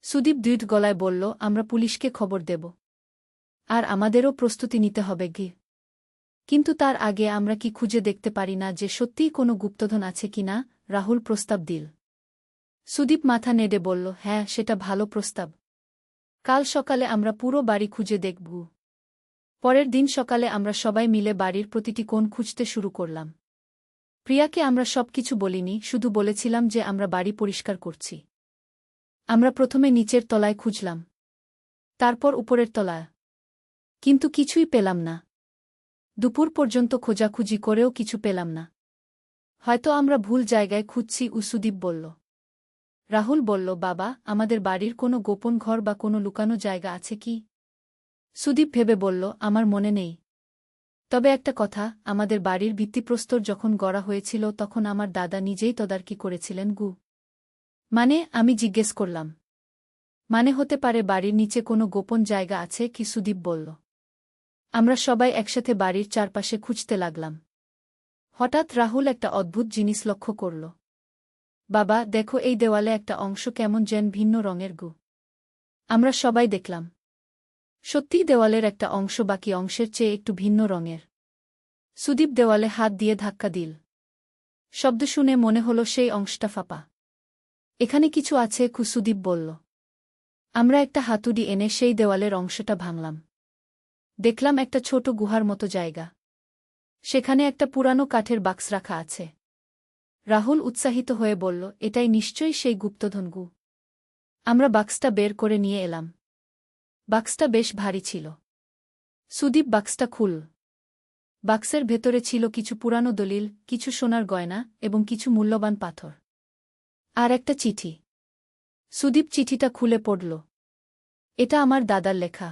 সুদীপ দৃঢ় গলায় বলল, আমরা পুলিশকে খবর দেব। আর আমাদেরও প্রস্তুতি নিতে হবে গে। কিন্তু তার আগে আমরা কি খুঁজে দেখতে পারি না যে সত্যিই কোনো গুপ্তধন আছে কিনা? রাহুল প্রস্তাব দিল। সুদীপ মাথা নেড়ে বলল, হ্যাঁ, সেটা ভালো প্রস্তাব। কাল সকালে আমরা পুরো বাড়ি খুঁজে দেখব। পরের দিন সকালে আমরা সবাই মিলে বাড়ির প্রতিটি কোণ খুঁজতে শুরু করলাম। প্রিয়াকে আমরা সবকিছু বলিনি, শুধু বলেছিলাম যে আমরা বাড়ি পরিষ্কার করছি। আমরা প্রথমে নিচের তলায় খুঁজলাম। তারপর উপরের তলায়। কিন্তু কিছুই পেলাম না। দুপুর পর্যন্ত খোঁজাখুঁজি করেও কিছু পেলাম না। হয়তো আমরা ভুল জায়গায় খুঁজছি, সুদীপ বলল। রাহুল বলল, বাবা, আমাদের বাড়ির কোনো গোপন ঘর বা কোনো লুকানো জায়গা আছে কি? সুদীপ ভেবে বলল, আমার মনে নেই। তবে একটা কথা, আমাদের বাড়ির ভিত্তিপ্রস্তর যখন গড়া হয়েছিল তখন আমার দাদা নিজেই তদারকি করেছিলেন গু। মানে? আমি জিজ্ঞেস করলাম। মানে হতে পারে বাড়ির নিচে কোনো গোপন জায়গা আছে কি? সুদীপ বলল। আমরা সবাই একসাথে বাড়ির চারপাশে খুঁজতে লাগলাম। হঠাৎ রাহুল একটা অদ্ভুত জিনিস লক্ষ্য করল। বাবা, দেখো, এই দেওয়ালে একটা অংশ কেমন যেন ভিন্ন রঙের গু। আমরা সবাই দেখলাম। সত্যিই দেওয়ালের একটা অংশ বাকি অংশের চেয়ে একটু ভিন্ন রঙের। সুদীপ দেওয়ালে হাত দিয়ে ধাক্কা দিল। শব্দ শুনে মনে হল সেই অংশটা ফাঁপা। এখানে কিছু আছে, সুদীপ বলল। আমরা একটা হাতুড়ি এনে সেই দেওয়ালের অংশটা ভাঙলাম। দেখলাম একটা ছোট গুহার মতো জায়গা। সেখানে একটা পুরানো কাঠের বাক্স রাখা আছে। রাহুল উৎসাহিত হয়ে বলল, এটাই নিশ্চয়ই সেই গুপ্তধন গু। আমরা বাক্সটা বের করে নিয়ে এলাম। বাক্সটা বেশ ভারী ছিল। সুদীপ বাক্সটা খুলল। বাক্সের ভেতরে ছিল কিছু পুরানো দলিল, কিছু সোনার গয়না এবং কিছু মূল্যবান পাথর। আর একটা চিঠি। সুদীপ চিঠিটা খুলে পড়ল। এটা আমার দাদার লেখা।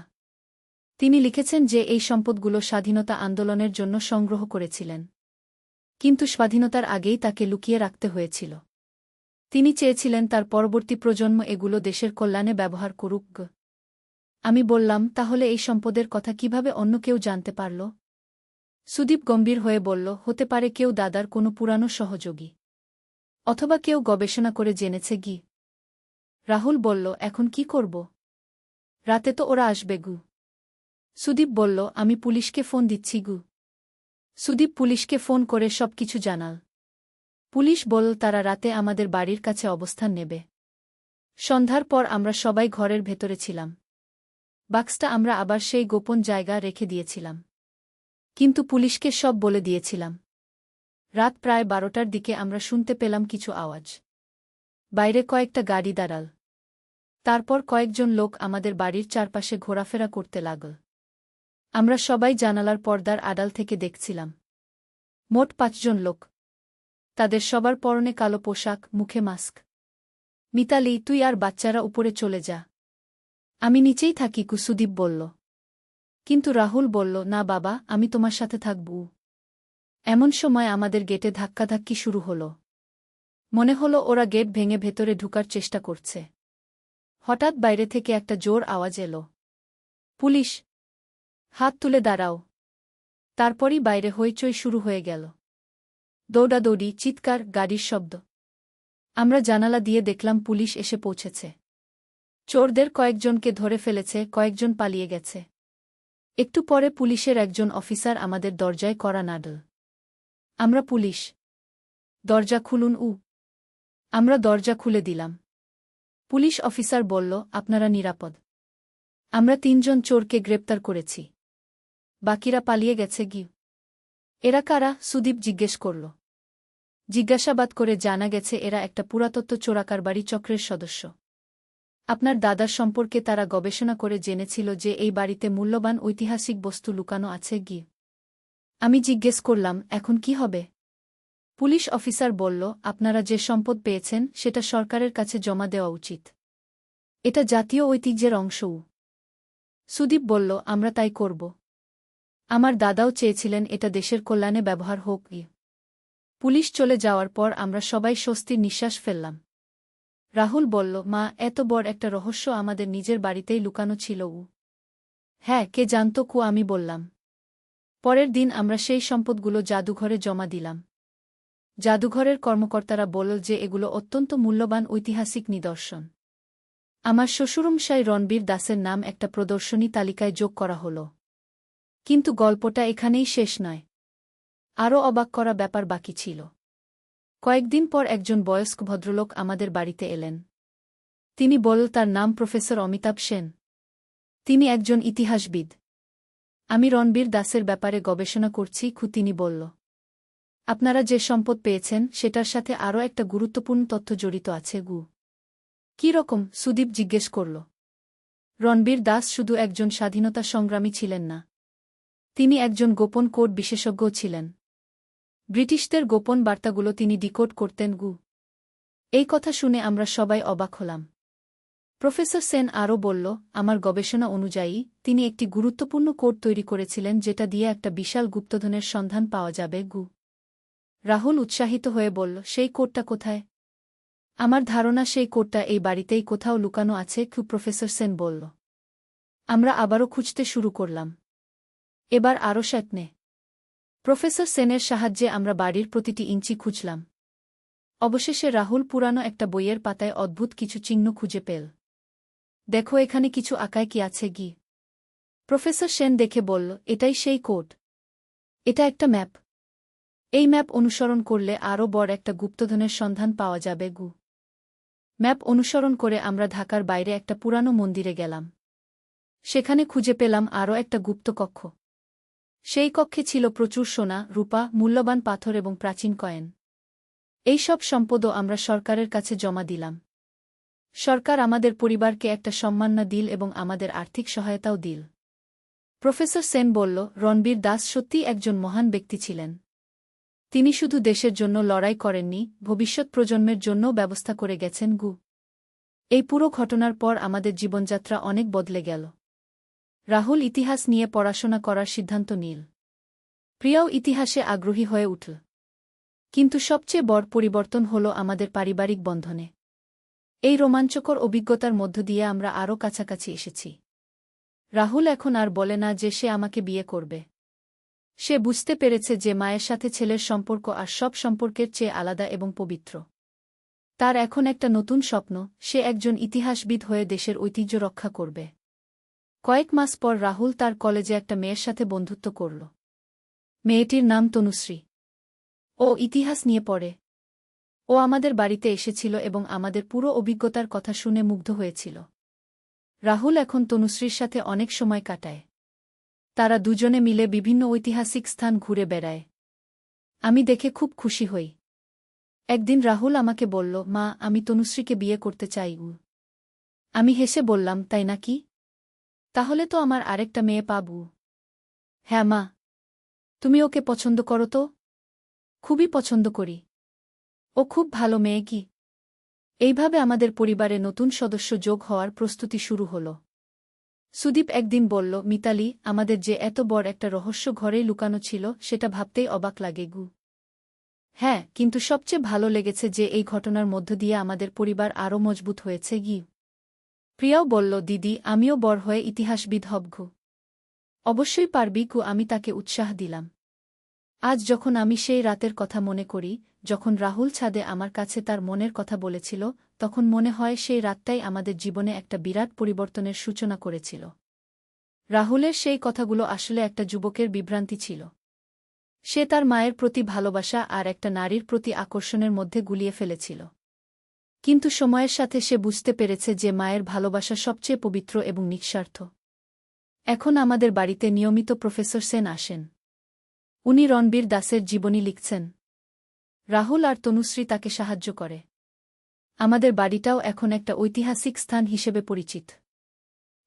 তিনি লিখেছেন যে এই সম্পদগুলো স্বাধীনতা আন্দোলনের জন্য সংগ্রহ করেছিলেন। কিন্তু স্বাধীনতার আগেই তাকে লুকিয়ে রাখতে হয়েছিল। তিনি চেয়েছিলেন তার পরবর্তী প্রজন্ম এগুলো দেশের কল্যাণে ব্যবহার করুক। আমি বললাম, তাহলে এই সম্পদের কথা কিভাবে অন্য কেউ জানতে পারল? সুদীপ গম্ভীর হয়ে বলল, হতে পারে কেউ দাদার কোনো পুরানো সহযোগী। অথবা কেউ গবেষণা করে জেনেছে গি। রাহুল বলল, এখন কি করব? রাতে তো ওরা আসবে গু। সুদীপ বলল, আমি পুলিশকে ফোন দিচ্ছি গু। সুদীপ পুলিশকে ফোন করে সবকিছু জানাল। পুলিশ বলল তারা রাতে আমাদের বাড়ির কাছে অবস্থান নেবে। সন্ধ্যার পর আমরা সবাই ঘরের ভেতরে ছিলাম। বাক্সটা আমরা আবার সেই গোপন জায়গা রেখে দিয়েছিলাম। কিন্তু পুলিশকে সব বলে দিয়েছিলাম। রাত প্রায় 12টার দিকে আমরা শুনতে পেলাম কিছু আওয়াজ। বাইরে কয়েকটা গাড়ি দাঁড়াল। তারপর কয়েকজন লোক আমাদের বাড়ির চারপাশে ঘোরাফেরা করতে লাগল। আমরা সবাই জানালার পর্দার আড়াল থেকে দেখছিলাম। মোট 5 জন লোক। তাদের সবার পরনে কালো পোশাক, মুখে মাস্ক। মিতালি, তুই আর বাচ্চারা উপরে চলে যা। আমি নিচেই থাকি, সুদীপ বলল। কিন্তু রাহুল বলল, না বাবা, আমি তোমার সাথে থাকব। এমন সময় আমাদের গেটে ধাক্কাধাক্কি শুরু হল। মনে হলো ওরা গেট ভেঙে ভেতরে ঢুকার চেষ্টা করছে। হঠাৎ বাইরে থেকে একটা জোর আওয়াজ এলো, পুলিশ! হাত তুলে দাঁড়াও! তারপরই বাইরে হইচই শুরু হয়ে গেল। দৌড়াদৌড়ি, চিৎকার, গাড়ির শব্দ। আমরা জানালা দিয়ে দেখলাম পুলিশ এসে পৌঁছেছে। চোরদের কয়েকজনকে ধরে ফেলেছে, কয়েকজন পালিয়ে গেছে। একটু পরে পুলিশের একজন অফিসার আমাদের দরজায় কড়া নাড়ল। আমরা পুলিশ। দরজা খুলুন। আমরা দরজা খুলে দিলাম। পুলিশ অফিসার বলল, আপনারা নিরাপদ। আমরা 3 জন চোরকে গ্রেপ্তার করেছি। বাকিরা পালিয়ে গেছে গি। এরা কারা? সুদীপ জিজ্ঞেস করল। জিজ্ঞাসাবাদ করে জানা গেছে এরা একটা পুরাতত্ত্ব চোরাকারবারি চক্রের সদস্য। আপনার দাদার সম্পর্কে তারা গবেষণা করে জেনেছিল যে এই বাড়িতে মূল্যবান ঐতিহাসিক বস্তু লুকানো আছে গি। আমি জিজ্ঞেস করলাম, এখন কি হবে? পুলিশ অফিসার বলল, আপনারা যে সম্পদ পেয়েছেন সেটা সরকারের কাছে জমা দেওয়া উচিত। এটা জাতীয় ঐতিহ্যের অংশও। সুদীপ বলল, আমরা তাই করব। আমার দাদাও চেয়েছিলেন এটা দেশের কল্যাণে ব্যবহার হোক। পুলিশ চলে যাওয়ার পর আমরা সবাই স্বস্তির নিঃশ্বাস ফেললাম। রাহুল বলল, মা, এত বড় একটা রহস্য আমাদের নিজের বাড়িতেই লুকানো ছিল। হ্যাঁ, কে জানত? আমি বললাম। পরের দিন আমরা সেই সম্পদগুলো জাদুঘরে জমা দিলাম। জাদুঘরের কর্মকর্তারা বলল যে এগুলো অত্যন্ত মূল্যবান ঐতিহাসিক নিদর্শন। আমার শ্বশুরমশাই রণবীর দাসের নাম একটা প্রদর্শনী তালিকায় যোগ করা হল। কিন্তু গল্পটা এখানেই শেষ নয়। আরও অবাক করা ব্যাপার বাকি ছিল। কয়েকদিন পর একজন বয়স্ক ভদ্রলোক আমাদের বাড়িতে এলেন। তিনি বলল তার নাম প্রফেসর অমিতাভ সেন। তিনি একজন ইতিহাসবিদ। আমি রণবীর দাসের ব্যাপারে গবেষণা করছি, তিনি বলল। আপনারা যে সম্পদ পেয়েছেন সেটার সাথে আরও একটা গুরুত্বপূর্ণ তথ্য জড়িত আছে। কী রকম? সুদীপ জিজ্ঞেস করল। রণবীর দাস শুধু একজন স্বাধীনতা সংগ্রামী ছিলেন না, তিনি একজন গোপন কোড বিশেষজ্ঞও ছিলেন। ব্রিটিশদের গোপন বার্তাগুলো তিনি ডিকোড করতেন। এই কথা শুনে আমরা সবাই অবাক হলাম। প্রফেসর সেন আরও বলল, আমার গবেষণা অনুযায়ী তিনি একটি গুরুত্বপূর্ণ কোড তৈরি করেছিলেন যেটা দিয়ে একটা বিশাল গুপ্তধনের সন্ধান পাওয়া যাবে। রাহুল উৎসাহিত হয়ে বলল, সেই কোডটা কোথায়? আমার ধারণা সেই কোডটা এই বাড়িতেই কোথাও লুকানো আছে। প্রফেসর সেন বলল। আমরা আবারও খুঁজতে শুরু করলাম। এবার আরও সেটনে। প্রফেসর সেনের সাহায্যে আমরা বাড়ির প্রতিটি ইঞ্চি খুঁজলাম। অবশেষে রাহুল পুরানো একটা বইয়ের পাতায় অদ্ভুত কিছু চিহ্ন খুঁজে পেল। দেখো এখানে কিছু আঁকায় কি আছে। প্রফেসর সেন দেখে বলল, এটাই সেই কোড। এটা একটা ম্যাপ। এই ম্যাপ অনুসরণ করলে আরও বড় একটা গুপ্তধনের সন্ধান পাওয়া যাবে। ম্যাপ অনুসরণ করে আমরা ঢাকার বাইরে একটা পুরানো মন্দিরে গেলাম। সেখানে খুঁজে পেলাম আরও একটা গুপ্ত কক্ষ। সেই কক্ষে ছিল প্রচুর সোনা, রূপা, মূল্যবান পাথর এবং প্রাচীন কয়েন। এই সব সম্পদও আমরা সরকারের কাছে জমা দিলাম। সরকার আমাদের পরিবারকে একটা সম্মাননা দিল এবং আমাদের আর্থিক সহায়তাও দিল। প্রফেসর সেন বলল, রণবীর দাস সত্যিই একজন মহান ব্যক্তি ছিলেন। তিনি শুধু দেশের জন্য লড়াই করেননি, ভবিষ্যৎ প্রজন্মের জন্যও ব্যবস্থা করে গেছেন। এই পুরো ঘটনার পর আমাদের জীবনযাত্রা অনেক বদলে গেল। রাহুল ইতিহাস নিয়ে পড়াশোনা করার সিদ্ধান্ত নিল। প্রিয়াও ইতিহাসে আগ্রহী হয়ে উঠল। কিন্তু সবচেয়ে বড় পরিবর্তন হল আমাদের পারিবারিক বন্ধনে। এই রোমাঞ্চকর অভিজ্ঞতার মধ্য দিয়ে আমরা আরও কাছাকাছি এসেছি। রাহুল এখন আর বলে না যে সে আমাকে বিয়ে করবে। সে বুঝতে পেরেছে যে মায়ের সাথে ছেলের সম্পর্ক আর সব সম্পর্কের চেয়ে আলাদা এবং পবিত্র। তার এখন একটা নতুন স্বপ্ন, সে একজন ইতিহাসবিদ হয়ে দেশের ঐতিহ্য রক্ষা করবে। কয়েক মাস পর রাহুল তার কলেজে একটা মেয়ের সাথে বন্ধুত্ব করল। মেয়েটির নাম তনুশ্রী। ও ইতিহাস নিয়ে পড়ে। ও আমাদের বাড়িতে এসেছিল এবং আমাদের পুরো অভিজ্ঞতার কথা শুনে মুগ্ধ হয়েছিল। রাহুল এখন তনুশ্রীর সাথে অনেক সময় কাটায়। তারা দুজনে মিলে বিভিন্ন ঐতিহাসিক স্থান ঘুরে বেড়ায়। আমি দেখে খুব খুশি হই। একদিন রাহুল আমাকে বলল, মা, আমি তনুশ্রীকে বিয়ে করতে চাই। আমি হেসে বললাম, তাই নাকি? তাহলে তো আমার আরেকটা মেয়ে পাবো। হ্যাঁ মা, তুমি ওকে পছন্দ করো তো? খুবই পছন্দ করি। ও খুব ভালো মেয়ে। এইভাবে আমাদের পরিবারে নতুন সদস্য যোগ হওয়ার প্রস্তুতি শুরু হল। সুদীপ একদিন বলল, মিতালি, আমাদের যে এত বড় একটা রহস্য ঘরেই লুকানো ছিল সেটা ভাবতেই অবাক লাগে। হ্যাঁ, কিন্তু সবচেয়ে ভালো লেগেছে যে এই ঘটনার মধ্য দিয়ে আমাদের পরিবার আরও মজবুত হয়েছে। প্রিয়াও বলল, দিদি, আমিও বড় হয়ে ইতিহাসবিদ হব। অবশ্যই পারবি। আমি তাকে উৎসাহ দিলাম। আজ যখন আমি সেই রাতের কথা মনে করি, যখন রাহুল ছাদে আমার কাছে তার মনের কথা বলেছিল, তখন মনে হয় সেই রাতটাই আমাদের জীবনে একটা বিরাট পরিবর্তনের সূচনা করেছিল। রাহুলের সেই কথাগুলো আসলে একটা যুবকের বিভ্রান্তি ছিল। সে তার মায়ের প্রতি ভালোবাসা আর একটা নারীর প্রতি আকর্ষণের মধ্যে গুলিয়ে ফেলেছিল। কিন্তু সময়ের সাথে সে বুঝতে পেরেছে যে মায়ের ভালোবাসা সবচেয়ে পবিত্র এবং নিঃস্বার্থ। এখন আমাদের বাড়িতে নিয়মিত প্রফেসর সেন আসেন। উনি রণবীর দাসের জীবনী লিখছেন। রাহুল আর তনুশ্রী তাকে সাহায্য করে। আমাদের বাড়িটাও এখন একটা ঐতিহাসিক স্থান হিসেবে পরিচিত।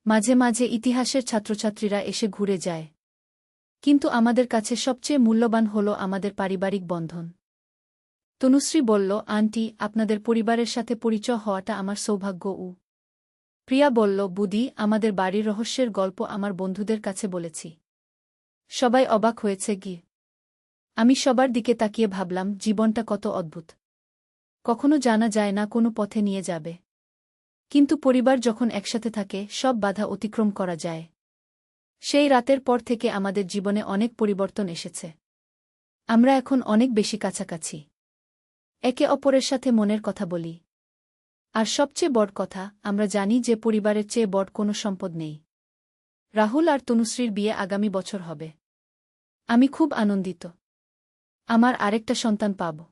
মাঝে মাঝে ইতিহাসের ছাত্রছাত্রীরা এসে ঘুরে যায়। কিন্তু আমাদের কাছে সবচেয়ে মূল্যবান হল আমাদের পারিবারিক বন্ধন। তনুশ্রী বলল, আন্টি, আপনাদের পরিবারের সাথে পরিচয় হওয়াটা আমার সৌভাগ্য। প্রিয়া বলল, বুদি, আমাদের বাড়ির রহস্যের গল্প আমার বন্ধুদের কাছে বলেছি। সবাই অবাক হয়েছে। আমি সবার দিকে তাকিয়ে ভাবলাম, জীবনটা কত অদ্ভুত। কখনো জানা যায় না কোনো পথে নিয়ে যাবে। কিন্তু পরিবার যখন একসাথে থাকে, সব বাধা অতিক্রম করা যায়। সেই রাতের পর থেকে আমাদের জীবনে অনেক পরিবর্তন এসেছে। আমরা এখন অনেক বেশি কাছাকাছি। একে অপরের সাথে মনের কথা বলি। আর সবচেয়ে বড় কথা, আমরা জানি যে পরিবারের চেয়ে বড় কোনো সম্পদ নেই। রাহুল আর তনুশ্রীর বিয়ে আগামী বছর হবে। আমি খুব আনন্দিত। আমার আরেকটা সন্তান পাব।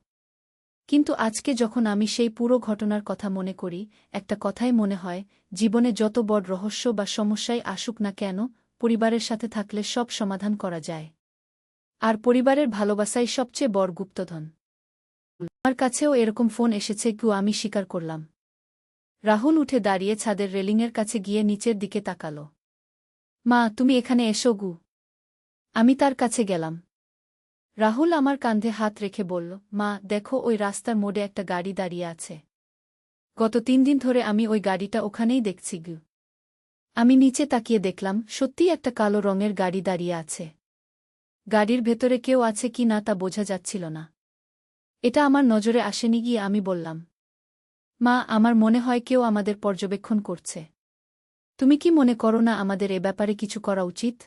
কিন্তু আজকে যখন আমি সেই পুরো ঘটনার কথা মনে করি, একটা কথাই মনে হয়, জীবনে যত বড় রহস্য বা সমস্যাই আসুক না কেন, পরিবারের সাথে থাকলে সব সমাধান করা যায়। আর পরিবারের ভালোবাসাই সবচেয়ে বড় গুপ্তধন। আমার কাছেও এরকম ফোন এসেছে। আমি স্বীকার করলাম। রাহুল উঠে দাঁড়িয়ে ছাদের রেলিংয়ের কাছে গিয়ে নিচের দিকে তাকাল। মা, তুমি এখানে এসো। আমি তার কাছে গেলাম। রাহুল আমার কাঁধে হাত রেখে বলল, মা, দেখো ওই রাস্তার মোড়ে একটা গাড়ি দাঁড়িয়ে আছে। গত 3 দিন ধরে আমি ওই গাড়িটা ওখানেই দেখছি। আমি নিচে তাকিয়ে দেখলাম সত্যিই একটা কালো রঙের গাড়ি দাঁড়িয়ে আছে। গাড়ির ভেতরে কেউ আছে কি না তা বোঝা যাচ্ছিল না। এটা আমার নজরে আসেনি গিয়ে আমি বললাম, মা, আমার মনে হয় কেউ আমাদের পর্যবেক্ষণ করছে। তুমি কি মনে করো না আমাদের এ ব্যাপারে কিছু করা উচিত?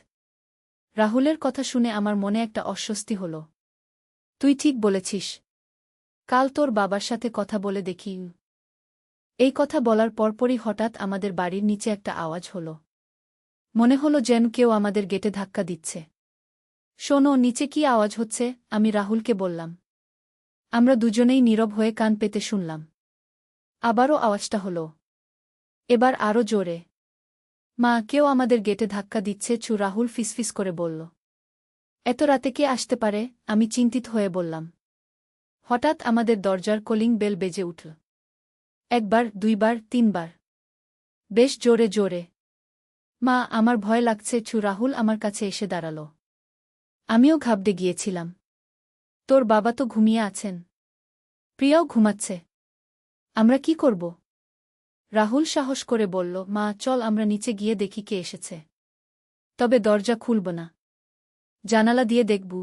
রাহুলের কথা শুনে আমার মনে একটা অস্বস্তি হল। তুই ঠিক বলেছিস। কাল তোর বাবার সাথে কথা বলে দেখি। এই কথা বলার পরপরই হঠাৎ আমাদের বাড়ির নিচে একটা আওয়াজ হল। মনে হলো যেন কেউ আমাদের গেটে ধাক্কা দিচ্ছে। শোনো, নিচে কি আওয়াজ হচ্ছে? আমি রাহুলকে বললাম। আমরা দুজনেই নীরব হয়ে কান পেতে শুনলাম। আবারও আওয়াজটা হল। এবার আরও জোরে। মা, কেউ আমাদের গেটে ধাক্কা দিচ্ছে। রাহুল ফিসফিস করে বলল। এত রাতে কে আসতে পারে? আমি চিন্তিত হয়ে বললাম। হঠাৎ আমাদের দরজার কলিং বেল বেজে উঠল। 1বার, 2বার, 3বার। বেশ জোরে জোরে। মা, আমার ভয় লাগছে। রাহুল আমার কাছে এসে দাঁড়াল। আমিও ঘাবড়ে গিয়েছিলাম। তোর বাবা তো ঘুমিয়ে আছেন। প্রিয়াও ঘুমাচ্ছে। আমরা কি করব? রাহুল সাহস করে বলল, মা, চল আমরা নিচে গিয়ে দেখি কে এসেছে। তবে দরজা খুলব না। জানালা দিয়ে দেখব।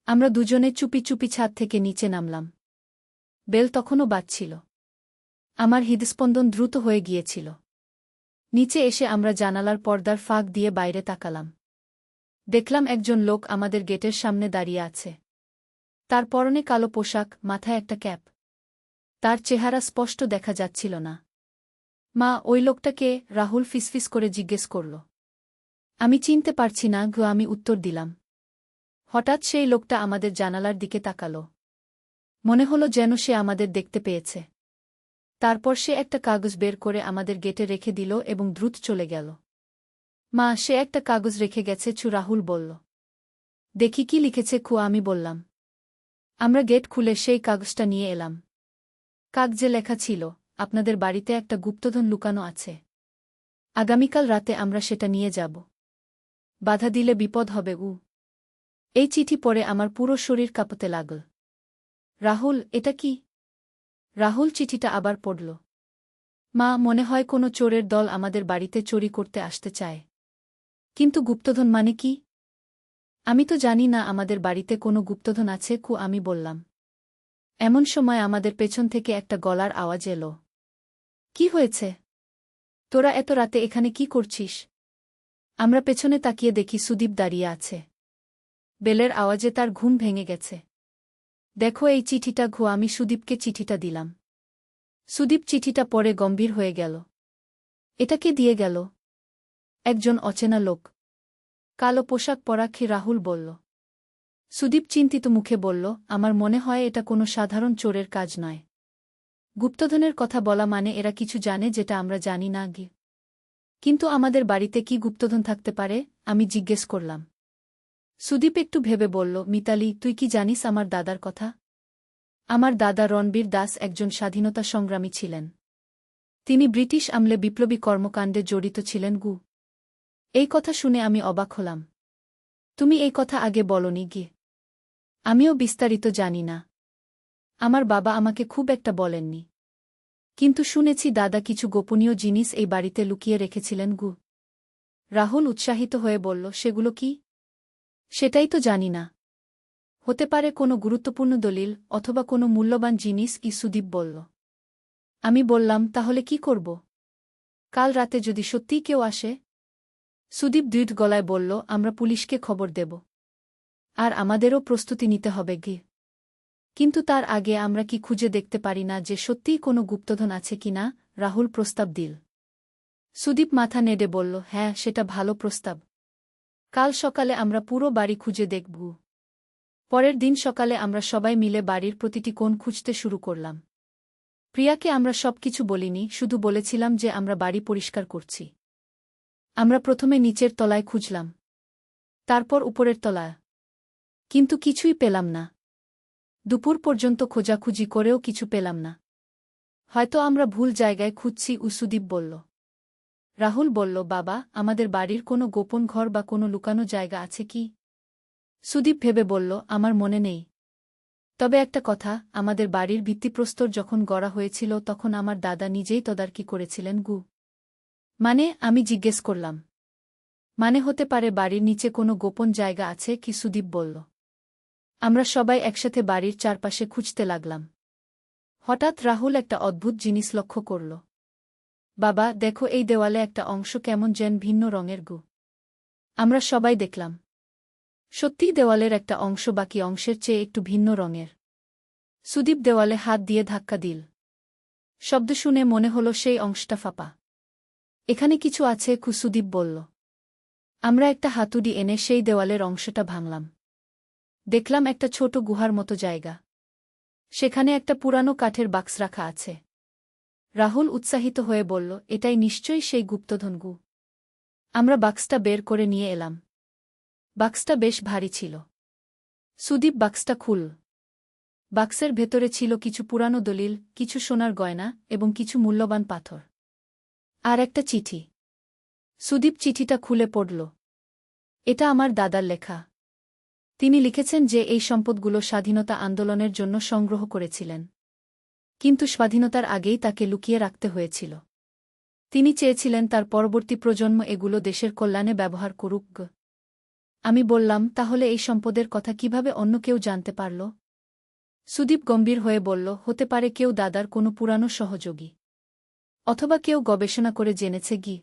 আমরা দুজনে চুপি চুপি ছাদ থেকে নিচে নামলাম। বেল তখনও বাজছিল। আমার হৃদস্পন্দন দ্রুত হয়ে গিয়েছিল। নিচে এসে আমরা জানালার পর্দার ফাঁক দিয়ে বাইরে তাকালাম। দেখলাম একজন লোক আমাদের গেটের সামনে দাঁড়িয়ে আছে। তার পরনে কালো পোশাক, মাথায় একটা ক্যাপ। তার চেহারা স্পষ্ট দেখা যাচ্ছিল না। মা, ওই লোকটাকে? রাহুল ফিসফিস করে জিজ্ঞেস করল। আমি চিনতে পারছি না। আমি উত্তর দিলাম। হঠাৎ সেই লোকটা আমাদের জানালার দিকে তাকাল। মনে হলো যেন সে আমাদের দেখতে পেয়েছে। তারপর সে একটা কাগজ বের করে আমাদের গেটে রেখে দিল এবং দ্রুত চলে গেল। মা, সে একটা কাগজ রেখে গেছে। রাহুল বলল। দেখি কি লিখেছে। আমি বললাম। আমরা গেট খুলে সেই কাগজটা নিয়ে এলাম। কাগজে লেখা ছিল, আপনাদের বাড়িতে একটা গুপ্তধন লুকানো আছে। আগামীকাল রাতে আমরা সেটা নিয়ে যাব। বাধা দিলে বিপদ হবে। এই চিঠি পড়ে আমার পুরো শরীর কাঁপতে লাগল। রাহুল, এটা কি? রাহুল চিঠিটা আবার পড়ল। মা, মনে হয় কোনো চোরের দল আমাদের বাড়িতে চুরি করতে আসতে চায়। কিন্তু গুপ্তধন মানে কি? আমি তো জানি না আমাদের বাড়িতে কোনো গুপ্তধন আছে। আমি বললাম। এমন সময় আমাদের পেছন থেকে একটা গলার আওয়াজ এলো। কি হয়েছে? তোরা এত রাতে এখানে কি করছিস? আমরা পেছনে তাকিয়ে দেখি সুদীপ দাঁড়িয়ে আছে। বেলের আওয়াজে তার ঘুম ভেঙে গেছে। দেখো এই চিঠিটা। আমি সুদীপকে চিঠিটা দিলাম। সুদীপ চিঠিটা পড়ে গম্ভীর হয়ে গেল। এটা কে দিয়ে গেল? একজন অচেনা লোক। কালো পোশাক পরা। রাহুল বলল। সুদীপ চিন্তিত মুখে বলল, আমার মনে হয় এটা কোনো সাধারণ চোরের কাজ নয়। গুপ্তধনের কথা বলা মানে এরা কিছু জানে যেটা আমরা জানি না। কিন্তু আমাদের বাড়িতে কি গুপ্তধন থাকতে পারে? আমি জিজ্ঞেস করলাম। সুদীপ একটু ভেবে বলল, মিতালি, তুই কি জানিস আমার দাদার কথা? আমার দাদা রণবীর দাস একজন স্বাধীনতা সংগ্রামী ছিলেন। তিনি ব্রিটিশ আমলে বিপ্লবী কর্মকাণ্ডে জড়িত ছিলেন। এই কথা শুনে আমি অবাক হলাম। তুমি এই কথা আগে বলনি। আমিও বিস্তারিত জানি না। আমার বাবা আমাকে খুব একটা বলেননি। কিন্তু শুনেছি দাদা কিছু গোপনীয় জিনিস এই বাড়িতে লুকিয়ে রেখেছিলেন। রাহুল উৎসাহিত হয়ে বলল, সেগুলো কি? সেটাই তো জানি না। হতে পারে কোনো গুরুত্বপূর্ণ দলিল অথবা কোনো মূল্যবান জিনিস। সুদীপ বলল। আমি বললাম, তাহলে কি করব? কাল রাতে যদি সত্যিই কেউ আসে? সুদীপ দৃঢ় গলায় বলল, আমরা পুলিশকে খবর দেব। আর আমাদেরও প্রস্তুতি নিতে হবে। কিন্তু তার আগে আমরা কি খুঁজে দেখতে পারি না যে সত্যিই কোনো গুপ্তধন আছে কিনা? রাহুল প্রস্তাব দিল। সুদীপ মাথা নেড়ে বলল, হ্যাঁ, সেটা ভালো প্রস্তাব। কাল সকালে আমরা পুরো বাড়ি খুঁজে দেখব। পরের দিন সকালে আমরা সবাই মিলে বাড়ির প্রতিটি কোণ খুঁজতে শুরু করলাম। প্রিয়াকে আমরা সবকিছু বলিনি, শুধু বলেছিলাম যে আমরা বাড়ি পরিষ্কার করছি। আমরা প্রথমে নিচের তলায় খুঁজলাম। তারপর উপরের তলায়। কিন্তু কিছুই পেলাম না। দুপুর পর্যন্ত খোঁজাখুঁজি করেও কিছু পেলাম না। হয়তো আমরা ভুল জায়গায় খুঁজছি। সুদীপ বলল। রাহুল বলল, বাবা, আমাদের বাড়ির কোনো গোপন ঘর বা কোনো লুকানো জায়গা আছে কি? সুদীপ ভেবে বলল, আমার মনে নেই। তবে একটা কথা, আমাদের বাড়ির ভিত্তিপ্রস্তর যখন গড়া হয়েছিল তখন আমার দাদা নিজেই তদারকি করেছিলেন গু। মানে? আমি জিজ্ঞেস করলাম। মানে হতে পারে বাড়ির নিচে কোনো গোপন জায়গা আছে কি? সুদীপ বলল। আমরা সবাই একসাথে বাড়ির চারপাশে খুঁজতে লাগলাম। হঠাৎ রাহুল একটা অদ্ভুত জিনিস লক্ষ্য করল। বাবা, দেখো, এই দেওয়ালে একটা অংশ কেমন যেন ভিন্ন রঙের গু। আমরা সবাই দেখলাম। সত্যিই দেওয়ালের একটা অংশ বাকি অংশের চেয়ে একটু ভিন্ন রঙের। সুদীপ দেওয়ালে হাত দিয়ে ধাক্কা দিল। শব্দ শুনে মনে হলো সেই অংশটা ফাঁপা। এখানে কিছু আছে, সুদীপ বলল। আমরা একটা হাতুড়ি এনে সেই দেওয়ালের অংশটা ভাঙলাম। দেখলাম একটা ছোট গুহার মতো জায়গা। সেখানে একটা পুরানো কাঠের বাক্স রাখা আছে। রাহুল উৎসাহিত হয়ে বলল, এটাই নিশ্চয়ই সেই গুপ্তধন গু। আমরা বাক্সটা বের করে নিয়ে এলাম। বাক্সটা বেশ ভারী ছিল। সুদীপ বাক্সটা খুলল। বাক্সের ভেতরে ছিল কিছু পুরানো দলিল, কিছু সোনার গয়না এবং কিছু মূল্যবান পাথর। আর একটা চিঠি। সুদীপ চিঠিটা খুলে পড়ল। এটা আমার দাদার লেখা। তিনি লিখেছেন যে এই সম্পদগুলো স্বাধীনতা আন্দোলনের জন্য সংগ্রহ করেছিলেন। কিন্তু স্বাধীনতার আগেই তাকে লুকিয়ে রাখতে হয়েছিল। তিনি চেয়েছিলেন তার পরবর্তী প্রজন্ম এগুলো দেশের কল্যাণে ব্যবহার করুক। আমি বললাম, তাহলে এই সম্পদের কথা কিভাবে অন্য কেউ জানতে পারল? সুদীপ গম্ভীর হয়ে বলল, হতে পারে কেউ দাদার কোনো পুরানো সহযোগী। অথবা কেউ গবেষণা করে জেনেছে গি।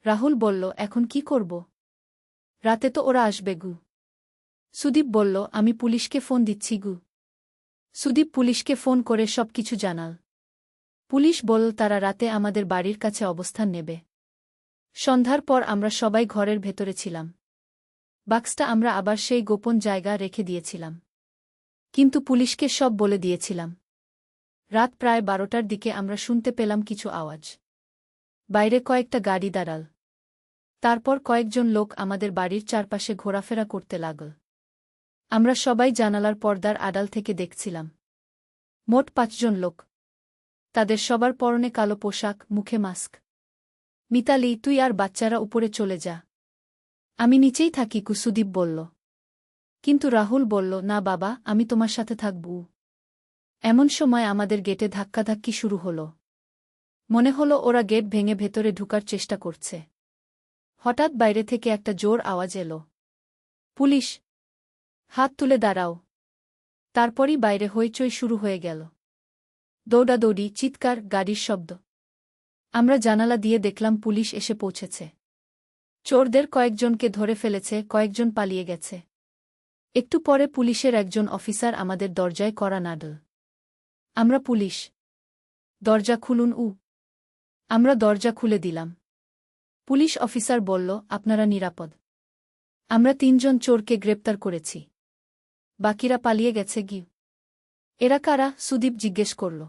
রাহুল বলল, এখন কি করব? রাতে তো ওরা আসবে গু। সুদীপ বলল, আমি পুলিশকে ফোন দিচ্ছি গু। সুদীপ পুলিশকে ফোন করে সব কিছু জানাল। পুলিশ বলল তারা রাতে আমাদের বাড়ির কাছে অবস্থান নেবে। সন্ধ্যার পর আমরা সবাই ঘরের ভেতরে ছিলাম। বাক্সটা আমরা আবার সেই গোপন জায়গা রেখে দিয়েছিলাম। কিন্তু পুলিশকে সব বলে দিয়েছিলাম। রাত প্রায় 12টার দিকে আমরা শুনতে পেলাম কিছু আওয়াজ। বাইরে কয়েকটা গাড়ি দাঁড়াল। তারপর কয়েকজন লোক আমাদের বাড়ির চারপাশে ঘোরাফেরা করতে লাগল। আমরা সবাই জানালার পর্দার আড়াল থেকে দেখছিলাম। মোট 5 জন লোক। তাদের সবার পরনে কালো পোশাক, মুখে মাস্ক। মিতালি, তুই আর বাচ্চারা উপরে চলে যা। আমি নিচেই থাকি, সুদীপ বলল। কিন্তু রাহুল বলল, না বাবা, আমি তোমার সাথে থাকব। এমন সময় আমাদের গেটে ধাক্কাধাক্কি শুরু হল। মনে হলো ওরা গেট ভেঙে ভেতরে ঢুকার চেষ্টা করছে। হঠাৎ বাইরে থেকে একটা জোর আওয়াজ এলো। পুলিশ! হাত তুলে দাঁড়াও! তারপরই বাইরে হইচই শুরু হয়ে গেল। দৌড়াদৌড়ি, চিৎকার, গাড়ির শব্দ। আমরা জানালা দিয়ে দেখলাম পুলিশ এসে পৌঁছেছে। চোরদের কয়েকজনকে ধরে ফেলেছে, কয়েকজন পালিয়ে গেছে। একটু পরে পুলিশের একজন অফিসার আমাদের দরজায় কড়া নাড়ল। আমরা পুলিশ। দরজা খুলুন। আমরা দরজা খুলে দিলাম। পুলিশ অফিসার বলল, আপনারা নিরাপদ। আমরা 3 জন চোরকে গ্রেপ্তার করেছি। বাকিরা পালিয়ে গেছে গি। এরা কারা? সুদীপ জিজ্ঞেস করল।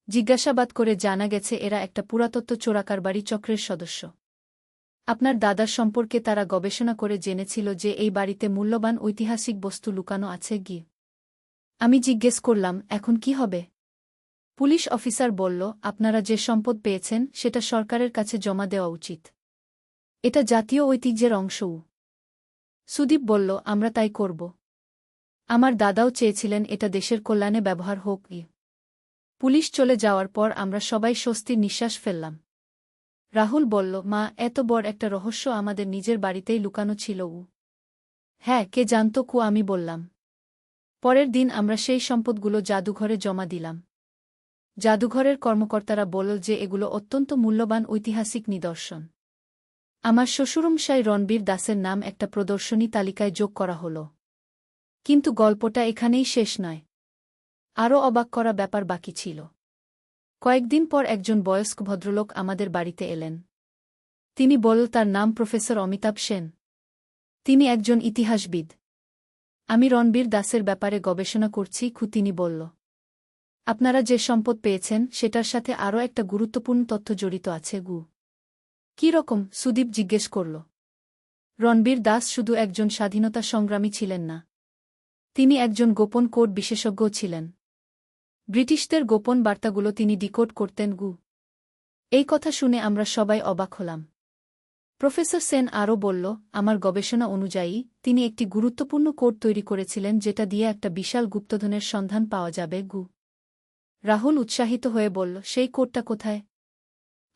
জিজ্ঞাসাবাদ করে জানা গেছে এরা একটা পুরাতত্ত্ব চোরাকারবারি চক্রের সদস্য। আপনার দাদার সম্পর্কে তারা গবেষণা করে জেনেছিল যে এই বাড়িতে মূল্যবান ঐতিহাসিক বস্তু লুকানো আছে গি। আমি জিজ্ঞেস করলাম, এখন কি হবে? পুলিশ অফিসার বলল, আপনারা যে সম্পদ পেয়েছেন সেটা সরকারের কাছে জমা দেওয়া উচিত। এটা জাতীয় ঐতিহ্যের অংশও। সুদীপ বলল, আমরা তাই করব। আমার দাদাও চেয়েছিলেন এটা দেশের কল্যাণে ব্যবহার হোক। পুলিশ চলে যাওয়ার পর আমরা সবাই স্বস্তির নিঃশ্বাস ফেললাম। রাহুল বলল, মা, এত বড় একটা রহস্য আমাদের নিজের বাড়িতেই লুকানো ছিল। হ্যাঁ, কে জানত? আমি বললাম। পরের দিন আমরা সেই সম্পদগুলো জাদুঘরে জমা দিলাম। জাদুঘরের কর্মকর্তারা বলল যে এগুলো অত্যন্ত মূল্যবান ঐতিহাসিক নিদর্শন। আমার শ্বশুরমশাই রণবীর দাসের নাম একটা প্রদর্শনী তালিকায় যোগ করা হল। কিন্তু গল্পটা এখানেই শেষ নয়। আরও অবাক করা ব্যাপার বাকি ছিল। কয়েকদিন পর একজন বয়স্ক ভদ্রলোক আমাদের বাড়িতে এলেন। তিনি বলল তার নাম প্রফেসর অমিতাভ সেন। তিনি একজন ইতিহাসবিদ। আমি রণবীর দাসের ব্যাপারে গবেষণা করছি, তিনি বলল। আপনারা যে সম্পদ পেয়েছেন সেটার সাথে আরও একটা গুরুত্বপূর্ণ তথ্য জড়িত আছে গু। কী রকম? সুদীপ জিজ্ঞেস করল। রণবীর দাস শুধু একজন স্বাধীনতা সংগ্রামী ছিলেন না। তিনি একজন গোপন কোড বিশেষজ্ঞও ছিলেন। ব্রিটিশদের গোপন বার্তাগুলো তিনি ডিকোড করতেন গু। এই কথা শুনে আমরা সবাই অবাক হলাম। প্রফেসর সেন আরও বলল, আমার গবেষণা অনুযায়ী তিনি একটি গুরুত্বপূর্ণ কোড তৈরি করেছিলেন যেটা দিয়ে একটা বিশাল গুপ্তধনের সন্ধান পাওয়া যাবে। রাহুল উৎসাহিত হয়ে বলল, সেই কোডটা কোথায়?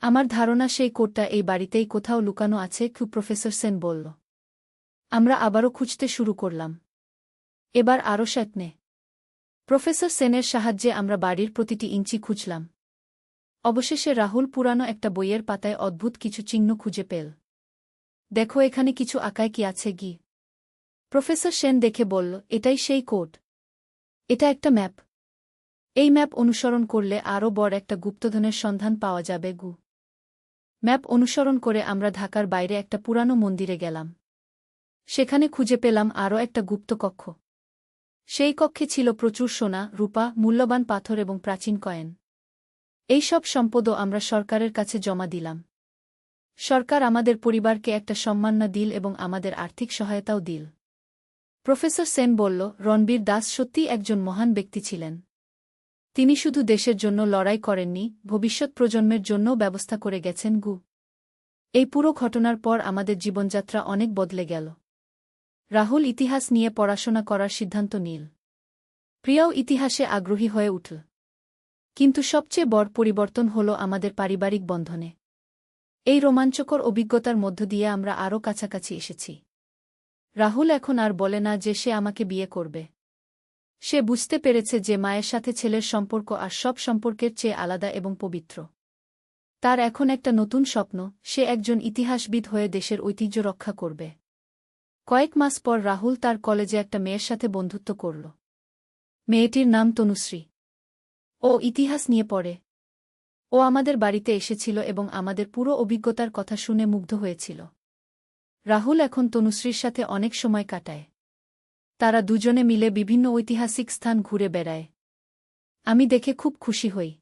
আমার ধারণা সেই কোডটা এই বাড়িতেই কোথাও লুকানো আছে। প্রফেসর সেন বলল। আমরা আবারও খুঁজতে শুরু করলাম। এবার আরও সামনে। প্রফেসর সেনের সাহায্যে আমরা বাড়ির প্রতিটি ইঞ্চি খুঁজলাম। অবশেষে রাহুল পুরানো একটা বইয়ের পাতায় অদ্ভুত কিছু চিহ্ন খুঁজে পেল। দেখো এখানে কিছু আঁকায় কি আছে। প্রফেসর সেন দেখে বলল, এটাই সেই কোড। এটা একটা ম্যাপ। এই ম্যাপ অনুসরণ করলে আরও বড় একটা গুপ্তধনের সন্ধান পাওয়া যাবে। ম্যাপ অনুসরণ করে আমরা ঢাকার বাইরে একটা পুরানো মন্দিরে গেলাম। সেখানে খুঁজে পেলাম আরও একটা গুপ্ত কক্ষ। সেই কক্ষে ছিল প্রচুর সোনা, রূপা, মূল্যবান পাথর এবং প্রাচীন কয়েন। এই সব সম্পদও আমরা সরকারের কাছে জমা দিলাম। সরকার আমাদের পরিবারকে একটা সম্মাননা দিল এবং আমাদের আর্থিক সহায়তাও দিল। প্রফেসর সেন বলল, রণবীর দাস সত্যিই একজন মহান ব্যক্তি ছিলেন। তিনি শুধু দেশের জন্য লড়াই করেননি, ভবিষ্যৎ প্রজন্মের জন্যও ব্যবস্থা করে গেছেন। এই পুরো ঘটনার পর আমাদের জীবনযাত্রা অনেক বদলে গেল। রাহুল ইতিহাস নিয়ে পড়াশোনা করার সিদ্ধান্ত নিল। প্রিয়াও ইতিহাসে আগ্রহী হয়ে উঠল। কিন্তু সবচেয়ে বড় পরিবর্তন হল আমাদের পারিবারিক বন্ধনে। এই রোমাঞ্চকর অভিজ্ঞতার মধ্য দিয়ে আমরা আরও কাছাকাছি এসেছি। রাহুল এখন আর বলে না যে সে আমাকে বিয়ে করবে। সে বুঝতে পেরেছে যে মায়ের সাথে ছেলের সম্পর্ক আর সব সম্পর্কের চেয়ে আলাদা এবং পবিত্র। তার এখন একটা নতুন স্বপ্ন, সে একজন ইতিহাসবিদ হয়ে দেশের ঐতিহ্য রক্ষা করবে। কয়েক মাস পর রাহুল তার কলেজে একটা মেয়ের সাথে বন্ধুত্ব করল। মেয়েটির নাম তনুশ্রী। ও ইতিহাস নিয়ে পড়ে। ও আমাদের বাড়িতে এসেছিল এবং আমাদের পুরো অভিজ্ঞতার কথা শুনে মুগ্ধ হয়েছিল। রাহুল এখন তনুশ্রীর সাথে অনেক সময় কাটায়। তারা দুজনে মিলে বিভিন্ন ঐতিহাসিক স্থান ঘুরে বেড়ায়। আমি দেখে খুব খুশি হই।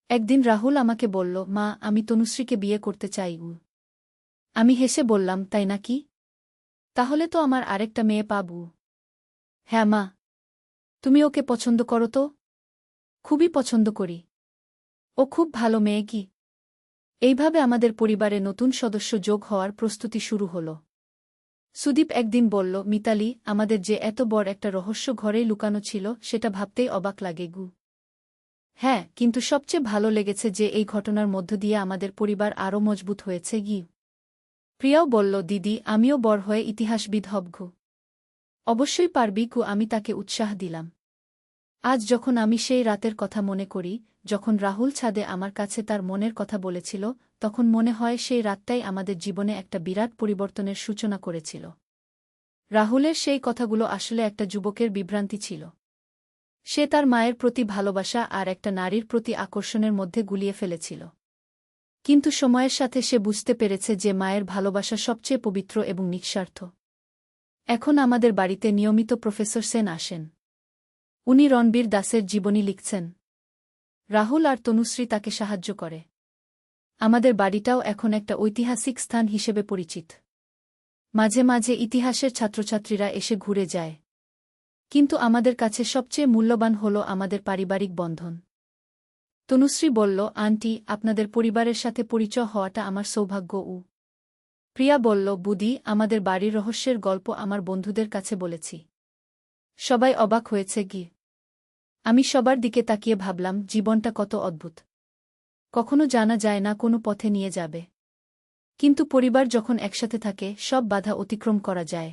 একদিন রাহুল আমাকে বলল, মা, আমি তনুশ্রীকে বিয়ে করতে চাই। আমি হেসে বললাম, তাই নাকি? তাহলে তো আমার আরেকটা মেয়ে পাবো। হ্যাঁ মা। তুমি ওকে পছন্দ করো তো? খুবই পছন্দ করি। ও খুব ভালো মেয়ে। এইভাবে আমাদের পরিবারে নতুন সদস্য যোগ হওয়ার প্রস্তুতি শুরু হল। সুদীপ একদিন বলল, মিতালি, আমাদের যে এত বড় একটা রহস্য ঘরেই লুকানো ছিল সেটা ভাবতেই অবাক লাগে। হ্যাঁ, কিন্তু সবচেয়ে ভালো লেগেছে যে এই ঘটনার মধ্য দিয়ে আমাদের পরিবার আরও মজবুত হয়েছে। প্রিয়াও বলল, দিদি, আমিও বড় হয়ে ইতিহাসবিদ হব। অবশ্যই পারবি। আমি তাকে উৎসাহ দিলাম। আজ যখন আমি সেই রাতের কথা মনে করি, যখন রাহুল ছাদে আমার কাছে তার মনের কথা বলেছিল, তখন মনে হয় সেই রাতটাই আমাদের জীবনে একটা বিরাট পরিবর্তনের সূচনা করেছিল। রাহুলের সেই কথাগুলো আসলে একটা যুবকের বিভ্রান্তি ছিল। সে তার মায়ের প্রতি ভালোবাসা আর একটা নারীর প্রতি আকর্ষণের মধ্যে গুলিয়ে ফেলেছিল। কিন্তু সময়ের সাথে সে বুঝতে পেরেছে যে মায়ের ভালোবাসা সবচেয়ে পবিত্র এবং নিঃস্বার্থ। এখন আমাদের বাড়িতে নিয়মিত প্রফেসর সেন আসেন। উনি রণবীর দাসের জীবনী লিখছেন। রাহুল আর তনুশ্রী তাকে সাহায্য করে। আমাদের বাড়িটাও এখন একটা ঐতিহাসিক স্থান হিসেবে পরিচিত। মাঝে মাঝে ইতিহাসের ছাত্রছাত্রীরা এসে ঘুরে যায়। কিন্তু আমাদের কাছে সবচেয়ে মূল্যবান হল আমাদের পারিবারিক বন্ধন। তনুশ্রী বলল, আন্টি, আপনাদের পরিবারের সাথে পরিচয় হওয়াটা আমার সৌভাগ্য। প্রিয়া বলল, বুদি, আমাদের বাড়ির রহস্যের গল্প আমার বন্ধুদের কাছে বলেছি। সবাই অবাক হয়েছে। আমি সবার দিকে তাকিয়ে ভাবলাম, জীবনটা কত অদ্ভুত। কখনো জানা যায় না কোনো পথে নিয়ে যাবে। কিন্তু পরিবার যখন একসাথে থাকে, সব বাধা অতিক্রম করা যায়।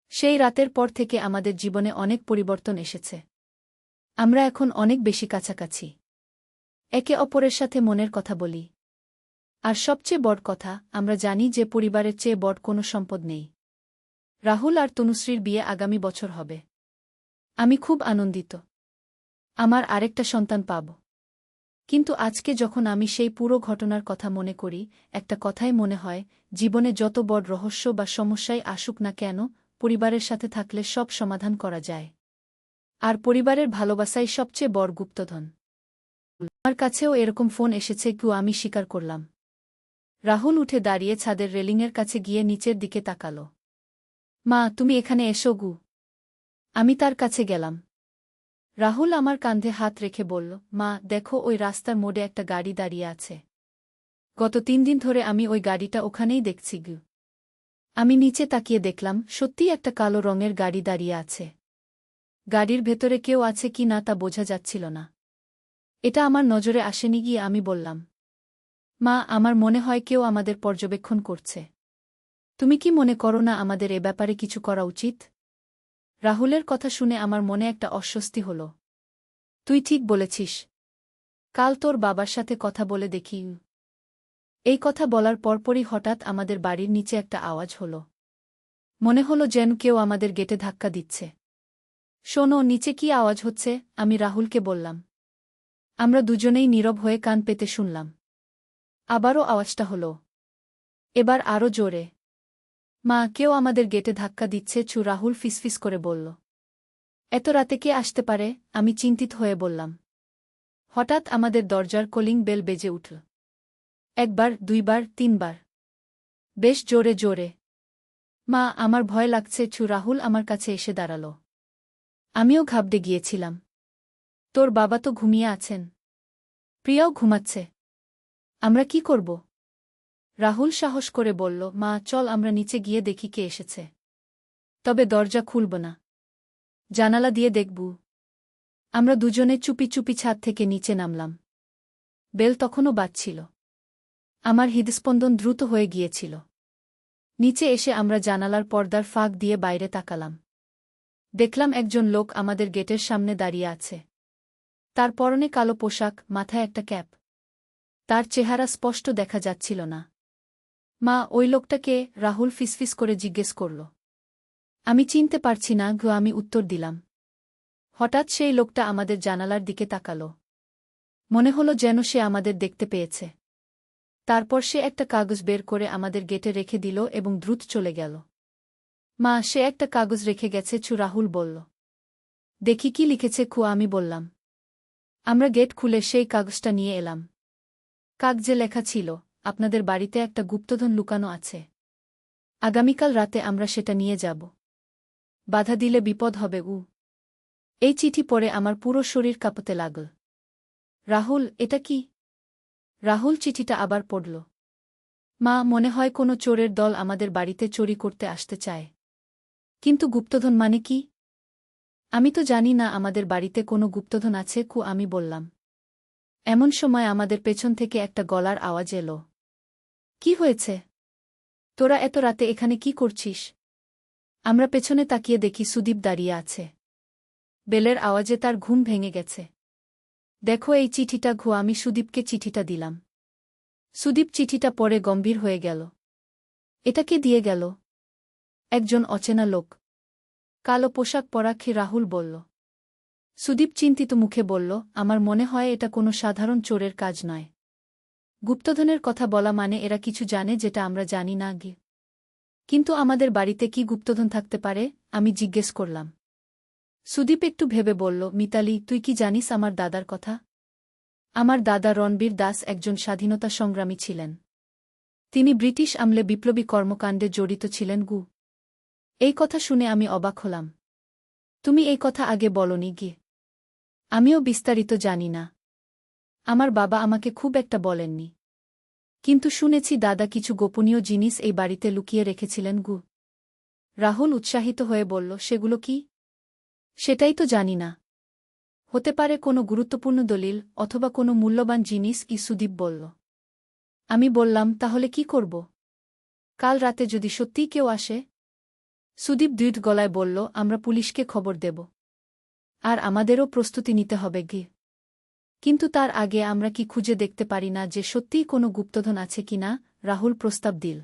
সেই রাতের পর থেকে আমাদের জীবনে অনেক পরিবর্তন এসেছে। আমরা এখন অনেক বেশি কাছাকাছি। একে অপরের সাথে মনের কথা বলি। আর সবচেয়ে বড় কথা, আমরা জানি যে পরিবারের চেয়ে বড় কোনো সম্পদ নেই। রাহুল আর তনুশ্রীর বিয়ে আগামী বছর হবে। আমি খুব আনন্দিত। আমার আরেকটা সন্তান পাব। কিন্তু আজকে যখন আমি সেই পুরো ঘটনার কথা মনে করি, একটা কথাই মনে হয়, জীবনে যত বড় রহস্য বা সমস্যাই আসুক না কেন, পরিবারের সাথে থাকলে সব সমাধান করা যায়। আর পরিবারের ভালোবাসাই সবচেয়ে বড় গুপ্তধন। আমার কাছেও এরকম ফোন এসেছে। আমি স্বীকার করলাম। রাহুল উঠে দাঁড়িয়ে ছাদের রেলিংয়ের কাছে গিয়ে নিচের দিকে তাকাল। মা, তুমি এখানে এসো। আমি তার কাছে গেলাম। রাহুল আমার কাঁধে হাত রেখে বলল, মা, দেখো ওই রাস্তার মোড়ে একটা গাড়ি দাঁড়িয়ে আছে। গত 3 দিন ধরে আমি ওই গাড়িটা ওখানেই দেখছি। আমি নিচে তাকিয়ে দেখলাম সত্যিই একটা কালো রঙের গাড়ি দাঁড়িয়ে আছে। গাড়ির ভেতরে কেউ আছে কি না তা বোঝা যাচ্ছিল না। এটা আমার নজরে আসেনি গিয়ে আমি বললাম, মা, আমার মনে হয় কেউ আমাদের পর্যবেক্ষণ করছে। তুমি কি মনে করো না আমাদের এ ব্যাপারে কিছু করা উচিত? রাহুলের কথা শুনে আমার মনে একটা অস্বস্তি হল। তুই ঠিক বলেছিস। কাল তোর বাবার সাথে কথা বলে দেখি। এই কথা বলার পরপরই হঠাৎ আমাদের বাড়ির নিচে একটা আওয়াজ হল। মনে হলো যেন কেউ আমাদের গেটে ধাক্কা দিচ্ছে। শোনো, নিচে কি আওয়াজ হচ্ছে? আমি রাহুলকে বললাম। আমরা দুজনেই নীরব হয়ে কান পেতে শুনলাম। আবারও আওয়াজটা হল। এবার আরও জোরে। মা, কেউ আমাদের গেটে ধাক্কা দিচ্ছে, রাহুল ফিসফিস করে বলল। এত রাতে কে আসতে পারে? আমি চিন্তিত হয়ে বললাম। হঠাৎ আমাদের দরজার কলিং বেল বেজে উঠল। 1 বার, 2 বার, 3 বার। বেশ জোরে জোরে। মা, আমার ভয় লাগছে। রাহুল আমার কাছে এসে দাঁড়াল। আমিও ঘাবড়ে গিয়েছিলাম। তোর বাবা তো ঘুমিয়ে আছেন। প্রিয়াও ঘুমাচ্ছে। আমরা কি করব? রাহুল সাহস করে বলল, মা, চল আমরা নিচে গিয়ে দেখি কে এসেছে। তবে দরজা খুলব না, জানালা দিয়ে দেখব। আমরা দুজনে চুপি চুপি ছাদ থেকে নিচে নামলাম। বেল তখনও বাজছিল। আমার হৃদস্পন্দন দ্রুত হয়ে গিয়েছিল। নিচে এসে আমরা জানালার পর্দার ফাঁক দিয়ে বাইরে তাকালাম। দেখলাম একজন লোক আমাদের গেটের সামনে দাঁড়িয়ে আছে। তার পরনে কালো পোশাক, মাথায় একটা ক্যাপ। তার চেহারা স্পষ্ট দেখা যাচ্ছিল না। মা, ওই লোকটাকে? রাহুল ফিসফিস করে জিজ্ঞেস করল। আমি চিনতে পারছি না। আমি উত্তর দিলাম। হঠাৎ সেই লোকটা আমাদের জানালার দিকে তাকাল। মনে হলো যেন সে আমাদের দেখতে পেয়েছে। তারপর সে একটা কাগজ বের করে আমাদের গেটে রেখে দিল এবং দ্রুত চলে গেল। মা, সে একটা কাগজ রেখে গেছে। রাহুল বলল। দেখি কি লিখেছে। আমি বললাম। আমরা গেট খুলে সেই কাগজটা নিয়ে এলাম। কাগজে লেখা ছিল, আপনাদের বাড়িতে একটা গুপ্তধন লুকানো আছে। আগামীকাল রাতে আমরা সেটা নিয়ে যাব। বাধা দিলে বিপদ হবে। এই চিঠি পড়ে আমার পুরো শরীর কাঁপতে লাগল। রাহুল, এটা কি? রাহুল চিঠিটা আবার পড়ল। মা, মনে হয় কোনো চোরের দল আমাদের বাড়িতে চুরি করতে আসতে চায়। কিন্তু গুপ্তধন মানে কি? আমি তো জানি না আমাদের বাড়িতে কোনো গুপ্তধন আছে। আমি বললাম। এমন সময় আমাদের পেছন থেকে একটা গলার আওয়াজ এলো। কি হয়েছে? তোরা এত রাতে এখানে কি করছিস? আমরা পেছনে তাকিয়ে দেখি সুদীপ দাঁড়িয়ে আছে। বেলের আওয়াজে তার ঘুম ভেঙে গেছে। দেখো এই চিঠিটা। আমি সুদীপকে চিঠিটা দিলাম। সুদীপ চিঠিটা পড়ে গম্ভীর হয়ে গেল। এটা কে দিয়ে গেল? একজন অচেনা লোক। কালো পোশাক পরা। রাহুল বলল। সুদীপ চিন্তিত মুখে বলল, আমার মনে হয় এটা কোনো সাধারণ চোরের কাজ নয়। গুপ্তধনের কথা বলা মানে এরা কিছু জানে যেটা আমরা জানি না। কিন্তু আমাদের বাড়িতে কি গুপ্তধন থাকতে পারে? আমি জিজ্ঞেস করলাম। সুদীপ একটু ভেবে বলল, মিতালি, তুই কি জানিস আমার দাদার কথা? আমার দাদা রণবীর দাস একজন স্বাধীনতা সংগ্রামী ছিলেন। তিনি ব্রিটিশ আমলে বিপ্লবী কর্মকাণ্ডে জড়িত ছিলেন। এই কথা শুনে আমি অবাক হলাম। তুমি এই কথা আগে বলনি। আমিও বিস্তারিত জানি না। আমার বাবা আমাকে খুব একটা বলেননি। কিন্তু শুনেছি দাদা কিছু গোপনীয় জিনিস এই বাড়িতে লুকিয়ে রেখেছিলেন। রাহুল উৎসাহিত হয়ে বলল, সেগুলো কি? সেটাই তো জানি না। হতে পারে কোনো গুরুত্বপূর্ণ দলিল অথবা কোনো মূল্যবান জিনিস। সুদীপ বলল। আমি বললাম, তাহলে কি করব? কাল রাতে যদি সত্যিই কেউ আসে? সুদীপ দৃঢ় গলায় বলল, আমরা পুলিশকে খবর দেব। আর আমাদেরও প্রস্তুতি নিতে হবে। কিন্তু তার আগে আমরা কি খুঁজে দেখতে পারি না যে সত্যিই কোনো গুপ্তধন আছে কিনা? রাহুল প্রস্তাব দিল।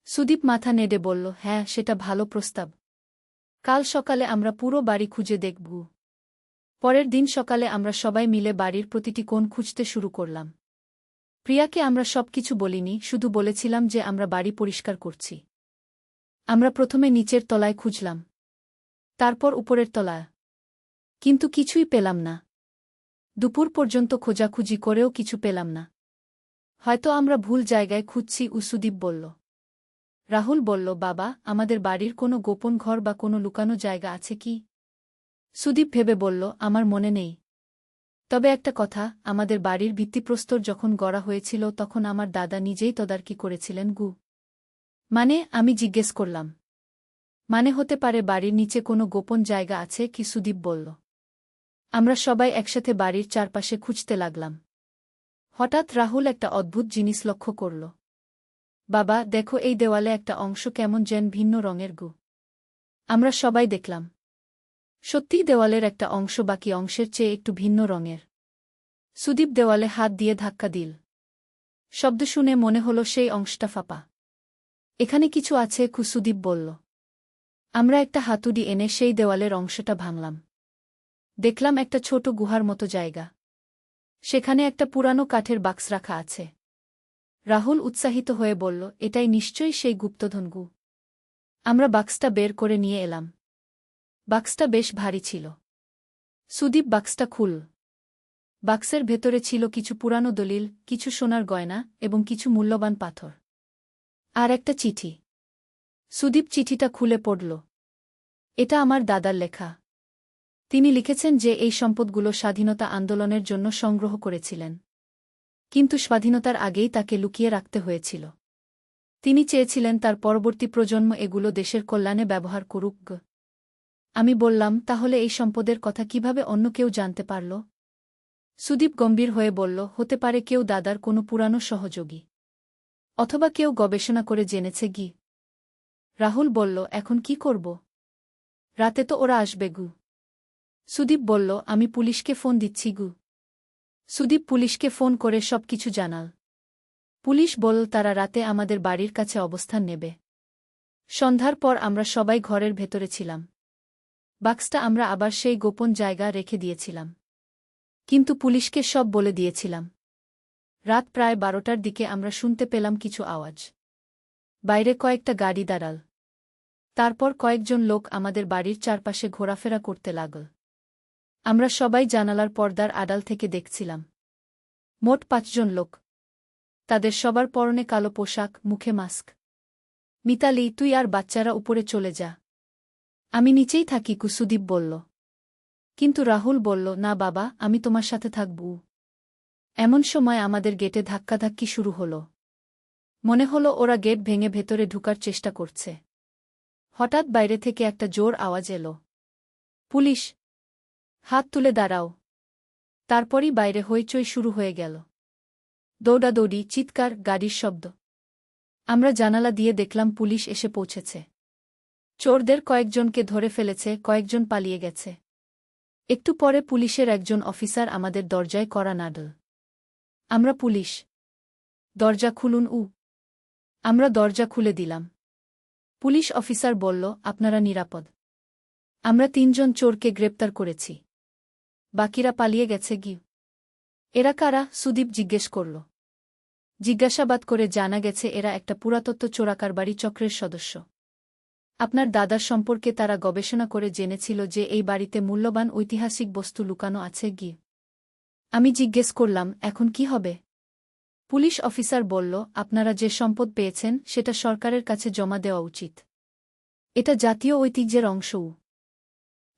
সুদীপ মাথা নেড়ে বলল, হ্যাঁ, সেটা ভালো প্রস্তাব। কাল সকালে আমরা পুরো বাড়ি খুঁজে দেখব। পরের দিন সকালে আমরা সবাই মিলে বাড়ির প্রতিটি কোণ খুঁজতে শুরু করলাম। প্রিয়াকে আমরা সবকিছু বলিনি, শুধু বলেছিলাম যে আমরা বাড়ি পরিষ্কার করছি। আমরা প্রথমে নিচের তলায় খুঁজলাম, তারপর উপরের তলায়। কিন্তু কিছুই পেলাম না। দুপুর পর্যন্ত খোঁজাখুঁজি করেও কিছু পেলাম না। হয়তো আমরা ভুল জায়গায় খুঁজছি। সুদীপ বলল। রাহুল বলল, বাবা, আমাদের বাড়ির কোনো গোপন ঘর বা কোনো লুকানো জায়গা আছে কি? সুদীপ ভেবে বলল, আমার মনে নেই। তবে একটা কথা, আমাদের বাড়ির ভিত্তিপ্রস্তর যখন গড়া হয়েছিল তখন আমার দাদা নিজেই তদারকি করেছিলেন গু। মানে? আমি জিজ্ঞেস করলাম। মানে হতে পারে বাড়ির নিচে কোনো গোপন জায়গা আছে কি? সুদীপ বলল। আমরা সবাই একসাথে বাড়ির চারপাশে খুঁজতে লাগলাম। হঠাৎ রাহুল একটা অদ্ভুত জিনিস লক্ষ্য করল। বাবা, দেখো, এই দেওয়ালে একটা অংশ কেমন যেন ভিন্ন রঙের গু। আমরা সবাই দেখলাম। সত্যিই দেওয়ালের একটা অংশ বাকি অংশের চেয়ে একটু ভিন্ন রঙের। সুদীপ দেওয়ালে হাত দিয়ে ধাক্কা দিল। শব্দ শুনে মনে হলো সেই অংশটা ফাঁপা। এখানে কিছু আছে, সুদীপ বলল। আমরা একটা হাতুড়ি এনে সেই দেওয়ালের অংশটা ভাঙলাম। দেখলাম একটা ছোট গুহার মতো জায়গা। সেখানে একটা পুরানো কাঠের বাক্স রাখা আছে। রাহুল উৎসাহিত হয়ে বলল, এটাই নিশ্চয়ই সেই গুপ্তধন গু। আমরা বাক্সটা বের করে নিয়ে এলাম। বাক্সটা বেশ ভারী ছিল। সুদীপ বাক্সটা খুল। বাক্সের ভেতরে ছিল কিছু পুরানো দলিল, কিছু সোনার গয়না এবং কিছু মূল্যবান পাথর। আর একটা চিঠি। সুদীপ চিঠিটা খুলে পড়ল। এটা আমার দাদার লেখা। তিনি লিখেছেন যে এই সম্পদগুলো স্বাধীনতা আন্দোলনের জন্য সংগ্রহ করেছিলেন। কিন্তু স্বাধীনতার আগেই তাকে লুকিয়ে রাখতে হয়েছিল। তিনি চেয়েছিলেন তার পরবর্তী প্রজন্ম এগুলো দেশের কল্যাণে ব্যবহার করুক। আমি বললাম, তাহলে এই সম্পদের কথা কিভাবে অন্য কেউ জানতে পারল? সুদীপ গম্ভীর হয়ে বলল, হতে পারে কেউ দাদার কোনো পুরানো সহযোগী। অথবা কেউ গবেষণা করে জেনেছে গি। রাহুল বলল, এখন কি করব? রাতে তো ওরা আসবে গু। সুদীপ বলল, আমি পুলিশকে ফোন দিচ্ছি গু। সুদীপ পুলিশকে ফোন করে সবকিছু জানাল। পুলিশ বলল তারা রাতে আমাদের বাড়ির কাছে অবস্থান নেবে। সন্ধ্যার পর আমরা সবাই ঘরের ভেতরে ছিলাম। বাক্সটা আমরা আবার সেই গোপন জায়গা রেখে দিয়েছিলাম। কিন্তু পুলিশকে সব বলে দিয়েছিলাম। রাত প্রায় 12টার দিকে আমরা শুনতে পেলাম কিছু আওয়াজ। বাইরে কয়েকটা গাড়ি দাঁড়াল। তারপর কয়েকজন লোক আমাদের বাড়ির চারপাশে ঘোরাফেরা করতে লাগল। আমরা সবাই জানালার পর্দার আড়াল থেকে দেখছিলাম। মোট 5 জন লোক। তাদের সবার পরনে কালো পোশাক, মুখে মাস্ক। মিতালি, তুই আর বাচ্চারা উপরে চলে যা। আমি নিচেই থাকি, সুদীপ বলল। কিন্তু রাহুল বলল, না বাবা, আমি তোমার সাথে থাকব। এমন সময় আমাদের গেটে ধাক্কাধাক্কি শুরু হলো। মনে হলো ওরা গেট ভেঙে ভেতরে ঢুকার চেষ্টা করছে। হঠাৎ বাইরে থেকে একটা জোর আওয়াজ এলো। পুলিশ! হাত তুলে দাঁড়াও! তারপরই বাইরে হইচই শুরু হয়ে গেল। দৌড়াদৌড়ি, চিৎকার, গাড়ির শব্দ। আমরা জানালা দিয়ে দেখলাম পুলিশ এসে পৌঁছেছে। চোরদের কয়েকজনকে ধরে ফেলেছে, কয়েকজন পালিয়ে গেছে। একটু পরে পুলিশের একজন অফিসার আমাদের দরজায় কড়া নাড়ল। আমরা পুলিশ। দরজা খুলুন। আমরা দরজা খুলে দিলাম। পুলিশ অফিসার বলল, আপনারা নিরাপদ। আমরা 3 জন চোরকে গ্রেপ্তার করেছি। বাকিরা পালিয়ে গেছে গি। এরা কারা? সুদীপ জিজ্ঞেস করল। জিজ্ঞাসাবাদ করে জানা গেছে এরা একটা পুরাতত্ত্ব চোরাকারবারি চক্রের সদস্য। আপনার দাদার সম্পর্কে তারা গবেষণা করে জেনেছিল যে এই বাড়িতে মূল্যবান ঐতিহাসিক বস্তু লুকানো আছে গি। আমি জিজ্ঞেস করলাম, এখন কি হবে? পুলিশ অফিসার বলল, আপনারা যে সম্পদ পেয়েছেন সেটা সরকারের কাছে জমা দেওয়া উচিত। এটা জাতীয় ঐতিহ্যের অংশও।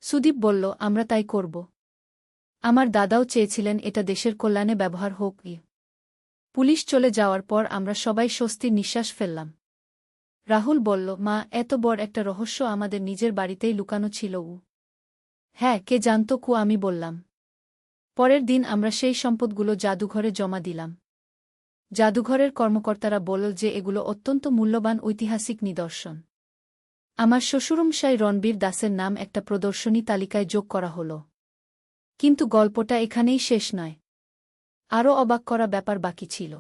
সুদীপ বলল, আমরা তাই করব। আমার দাদাও চেয়েছিলেন এটা দেশের কল্যাণে ব্যবহার হোক। পুলিশ চলে যাওয়ার পর আমরা সবাই স্বস্তির নিঃশ্বাস ফেললাম। রাহুল বলল, মা, এত বড় একটা রহস্য আমাদের নিজের বাড়িতেই লুকানো ছিল। হ্যাঁ, কে জানত? আমি বললাম। পরের দিন আমরা সেই সম্পদগুলো জাদুঘরে জমা দিলাম। জাদুঘরের কর্মকর্তারা বলল যে এগুলো অত্যন্ত মূল্যবান ঐতিহাসিক নিদর্শন। আমার শ্বশুরমশাই রণবীর দাসের নাম একটা প্রদর্শনী তালিকায় যোগ করা হল। কিন্তু গল্পটা এখানেই শেষ নয়। আরও অবাক করা ব্যাপার বাকি ছিল।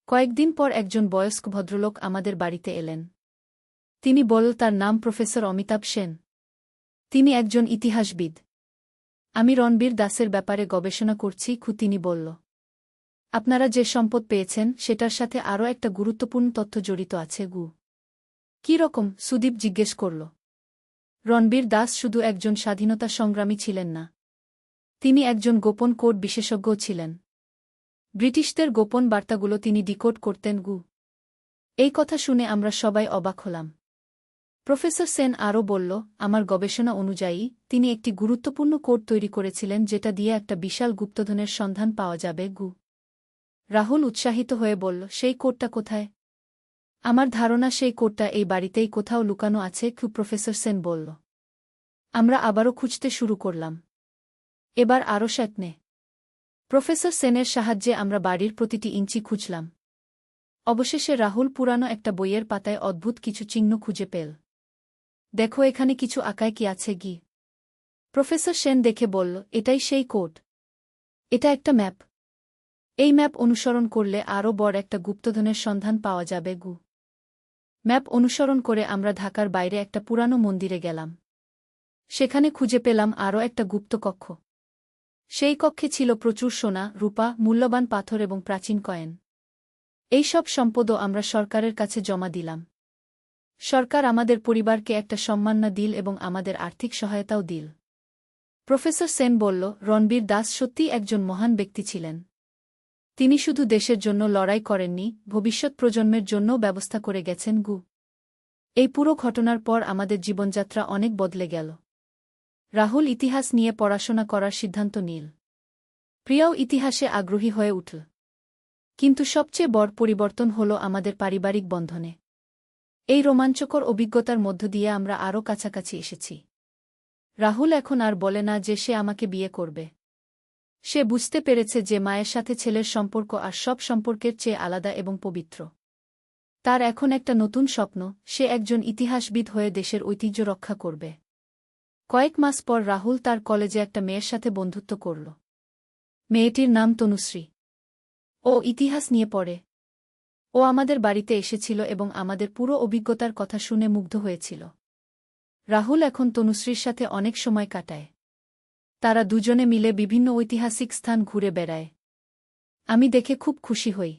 কয়েকদিন পর একজন বয়স্ক ভদ্রলোক আমাদের বাড়িতে এলেন। তিনি বলল তার নাম প্রফেসর অমিতাভ সেন। তিনি একজন ইতিহাসবিদ। আমি রণবীর দাসের ব্যাপারে গবেষণা করছি, তিনি বলল। আপনারা যে সম্পদ পেয়েছেন সেটার সাথে আরও একটা গুরুত্বপূর্ণ তথ্য জড়িত আছে গু। কী রকম? সুদীপ জিজ্ঞেস করল। রণবীর দাস শুধু একজন স্বাধীনতা সংগ্রামী ছিলেন না। তিনি একজন গোপন কোড বিশেষজ্ঞও ছিলেন। ব্রিটিশদের গোপন বার্তাগুলো তিনি ডিকোড করতেন গু। এই কথা শুনে আমরা সবাই অবাক হলাম। প্রফেসর সেন আরও বলল, আমার গবেষণা অনুযায়ী তিনি একটি গুরুত্বপূর্ণ কোড তৈরি করেছিলেন যেটা দিয়ে একটা বিশাল গুপ্তধনের সন্ধান পাওয়া যাবে। রাহুল উৎসাহিত হয়ে বলল, সেই কোডটা কোথায়? আমার ধারণা সেই কোডটা এই বাড়িতেই কোথাও লুকানো আছে। প্রফেসর সেন বলল। আমরা আবারও খুঁজতে শুরু করলাম। এবার আরও যত্নে। প্রফেসর সেনের সাহায্যে আমরা বাড়ির প্রতিটি ইঞ্চি খুঁজলাম। অবশেষে রাহুল পুরানো একটা বইয়ের পাতায় অদ্ভুত কিছু চিহ্ন খুঁজে পেল। দেখো এখানে কিছু আঁকায় কি আছে। প্রফেসর সেন দেখে বলল, এটাই সেই কোড। এটা একটা ম্যাপ। এই ম্যাপ অনুসরণ করলে আরও বড় একটা গুপ্তধনের সন্ধান পাওয়া যাবে। ম্যাপ অনুসরণ করে আমরা ঢাকার বাইরে একটা পুরানো মন্দিরে গেলাম। সেখানে খুঁজে পেলাম আরও একটা গুপ্ত কক্ষ। সেই কক্ষে ছিল প্রচুর সোনা, রূপা, মূল্যবান পাথর এবং প্রাচীন কয়েন। এই সব সম্পদও আমরা সরকারের কাছে জমা দিলাম। সরকার আমাদের পরিবারকে একটা সম্মাননা দিল এবং আমাদের আর্থিক সহায়তাও দিল। প্রফেসর সেন বলল, রণবীর দাস সত্যিই একজন মহান ব্যক্তি ছিলেন। তিনি শুধু দেশের জন্য লড়াই করেননি, ভবিষ্যৎ প্রজন্মের জন্যও ব্যবস্থা করে গেছেন। এই পুরো ঘটনার পর আমাদের জীবনযাত্রা অনেক বদলে গেল। রাহুল ইতিহাস নিয়ে পড়াশোনা করার সিদ্ধান্ত নিল। প্রিয়াও ইতিহাসে আগ্রহী হয়ে উঠল। কিন্তু সবচেয়ে বড় পরিবর্তন হল আমাদের পারিবারিক বন্ধনে। এই রোমাঞ্চকর অভিজ্ঞতার মধ্য দিয়ে আমরা আরও কাছাকাছি এসেছি। রাহুল এখন আর বলে না যে সে আমাকে বিয়ে করবে। সে বুঝতে পেরেছে যে মায়ের সাথে ছেলের সম্পর্ক আর সব সম্পর্কের চেয়ে আলাদা এবং পবিত্র। তার এখন একটা নতুন স্বপ্ন, সে একজন ইতিহাসবিদ হয়ে দেশের ঐতিহ্য রক্ষা করবে। কয়েক মাস পর রাহুল তার কলেজে একটা মেয়ের সাথে বন্ধুত্ব করল। মেয়েটির নাম তনুশ্রী। ও ইতিহাস নিয়ে পড়ে। ও আমাদের বাড়িতে এসেছিল এবং আমাদের পুরো অভিজ্ঞতার কথা শুনে মুগ্ধ হয়েছিল। রাহুল এখন তনুশ্রীর সাথে অনেক সময় কাটায়। তারা দুজনে মিলে বিভিন্ন ঐতিহাসিক স্থান ঘুরে বেড়ায়। আমি দেখে খুব খুশি হই।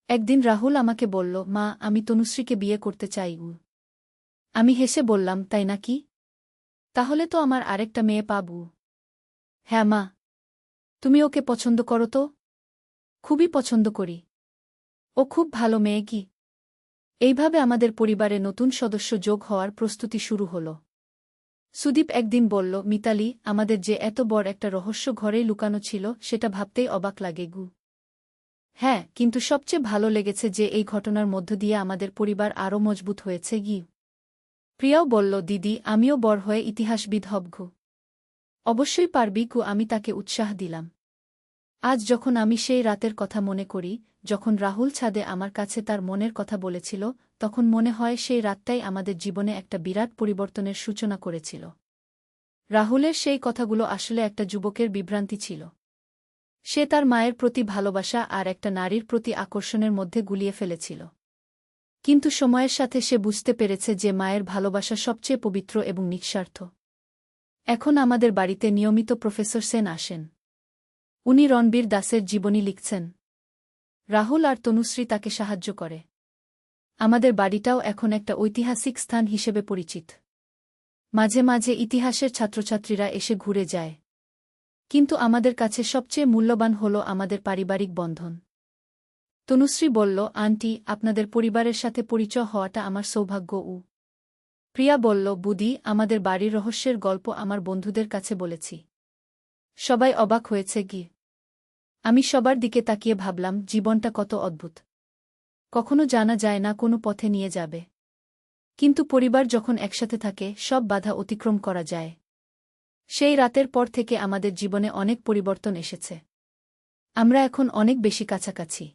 একদিন রাহুল আমাকে বলল, মা, আমি তনুশ্রীকে বিয়ে করতে চাই। আমি হেসে বললাম, তাই নাকি? তাহলে তো আমার আরেকটা মেয়ে পাবো। হ্যাঁ মা, তুমি ওকে পছন্দ করো তো? খুবই পছন্দ করি। ও খুব ভালো মেয়ে। এইভাবে আমাদের পরিবারে নতুন সদস্য যোগ হওয়ার প্রস্তুতি শুরু হল। সুদীপ একদিন বলল, মিতালি, আমাদের যে এত বড় একটা রহস্য ঘরেই লুকানো ছিল সেটা ভাবতেই অবাক লাগে। হ্যাঁ, কিন্তু সবচেয়ে ভালো লেগেছে যে এই ঘটনার মধ্য দিয়ে আমাদের পরিবার আরও মজবুত হয়েছে। প্রিয়াও বলল, দিদি, আমিও বড় হয়ে ইতিহাসবিদ হব। অবশ্যই পারবি। আমি তাকে উৎসাহ দিলাম। আজ যখন আমি সেই রাতের কথা মনে করি, যখন রাহুল ছাদে আমার কাছে তার মনের কথা বলেছিল, তখন মনে হয় সেই রাতটাই আমাদের জীবনে একটা বিরাট পরিবর্তনের সূচনা করেছিল। রাহুলের সেই কথাগুলো আসলে একটা যুবকের বিভ্রান্তি ছিল। সে তার মায়ের প্রতি ভালোবাসা আর একটা নারীর প্রতি আকর্ষণের মধ্যে গুলিয়ে ফেলেছিল। কিন্তু সময়ের সাথে সে বুঝতে পেরেছে যে মায়ের ভালোবাসা সবচেয়ে পবিত্র এবং নিঃস্বার্থ। এখন আমাদের বাড়িতে নিয়মিত প্রফেসর সেন আসেন। উনি রণবীর দাসের জীবনী লিখছেন। রাহুল আর তনুশ্রী তাকে সাহায্য করে। আমাদের বাড়িটাও এখন একটা ঐতিহাসিক স্থান হিসেবে পরিচিত। মাঝে মাঝে ইতিহাসের ছাত্রছাত্রীরা এসে ঘুরে যায়। কিন্তু আমাদের কাছে সবচেয়ে মূল্যবান হল আমাদের পারিবারিক বন্ধন। তনুশ্রী বলল, আন্টি, আপনাদের পরিবারের সাথে পরিচয় হওয়াটা আমার সৌভাগ্য। প্রিয়া বলল, বুদি, আমাদের বাড়ির রহস্যের গল্প আমার বন্ধুদের কাছে বলেছি। সবাই অবাক হয়েছে। আমি সবার দিকে তাকিয়ে ভাবলাম, জীবনটা কত অদ্ভুত। কখনো জানা যায় না কোনো পথে নিয়ে যাবে। কিন্তু পরিবার যখন একসাথে থাকে, সব বাধা অতিক্রম করা যায়। সেই রাতের পর থেকে আমাদের জীবনে অনেক পরিবর্তন এসেছে। আমরা এখন অনেক বেশি কাছাকাছি।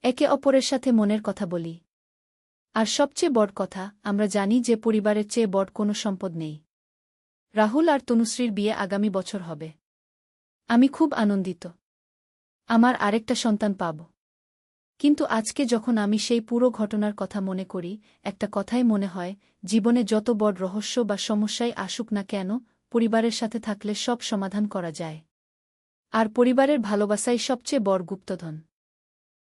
একে অপরের সাথে মনের কথা বলি। আর সবচেয়ে বড় কথা, আমরা জানি যে পরিবারের চেয়ে বড় কোনো সম্পদ নেই। রাহুল আর তনুশ্রীর বিয়ে আগামী বছর হবে। আমি খুব আনন্দিত। আমার আরেকটা সন্তান পাব। কিন্তু আজকে যখন আমি সেই পুরো ঘটনার কথা মনে করি, একটা কথাই মনে হয়, জীবনে যত বড় রহস্য বা সমস্যাই আসুক না কেন, পরিবারের সাথে থাকলে সব সমাধান করা যায়। আর পরিবারের ভালোবাসাই সবচেয়ে বড় গুপ্তধন।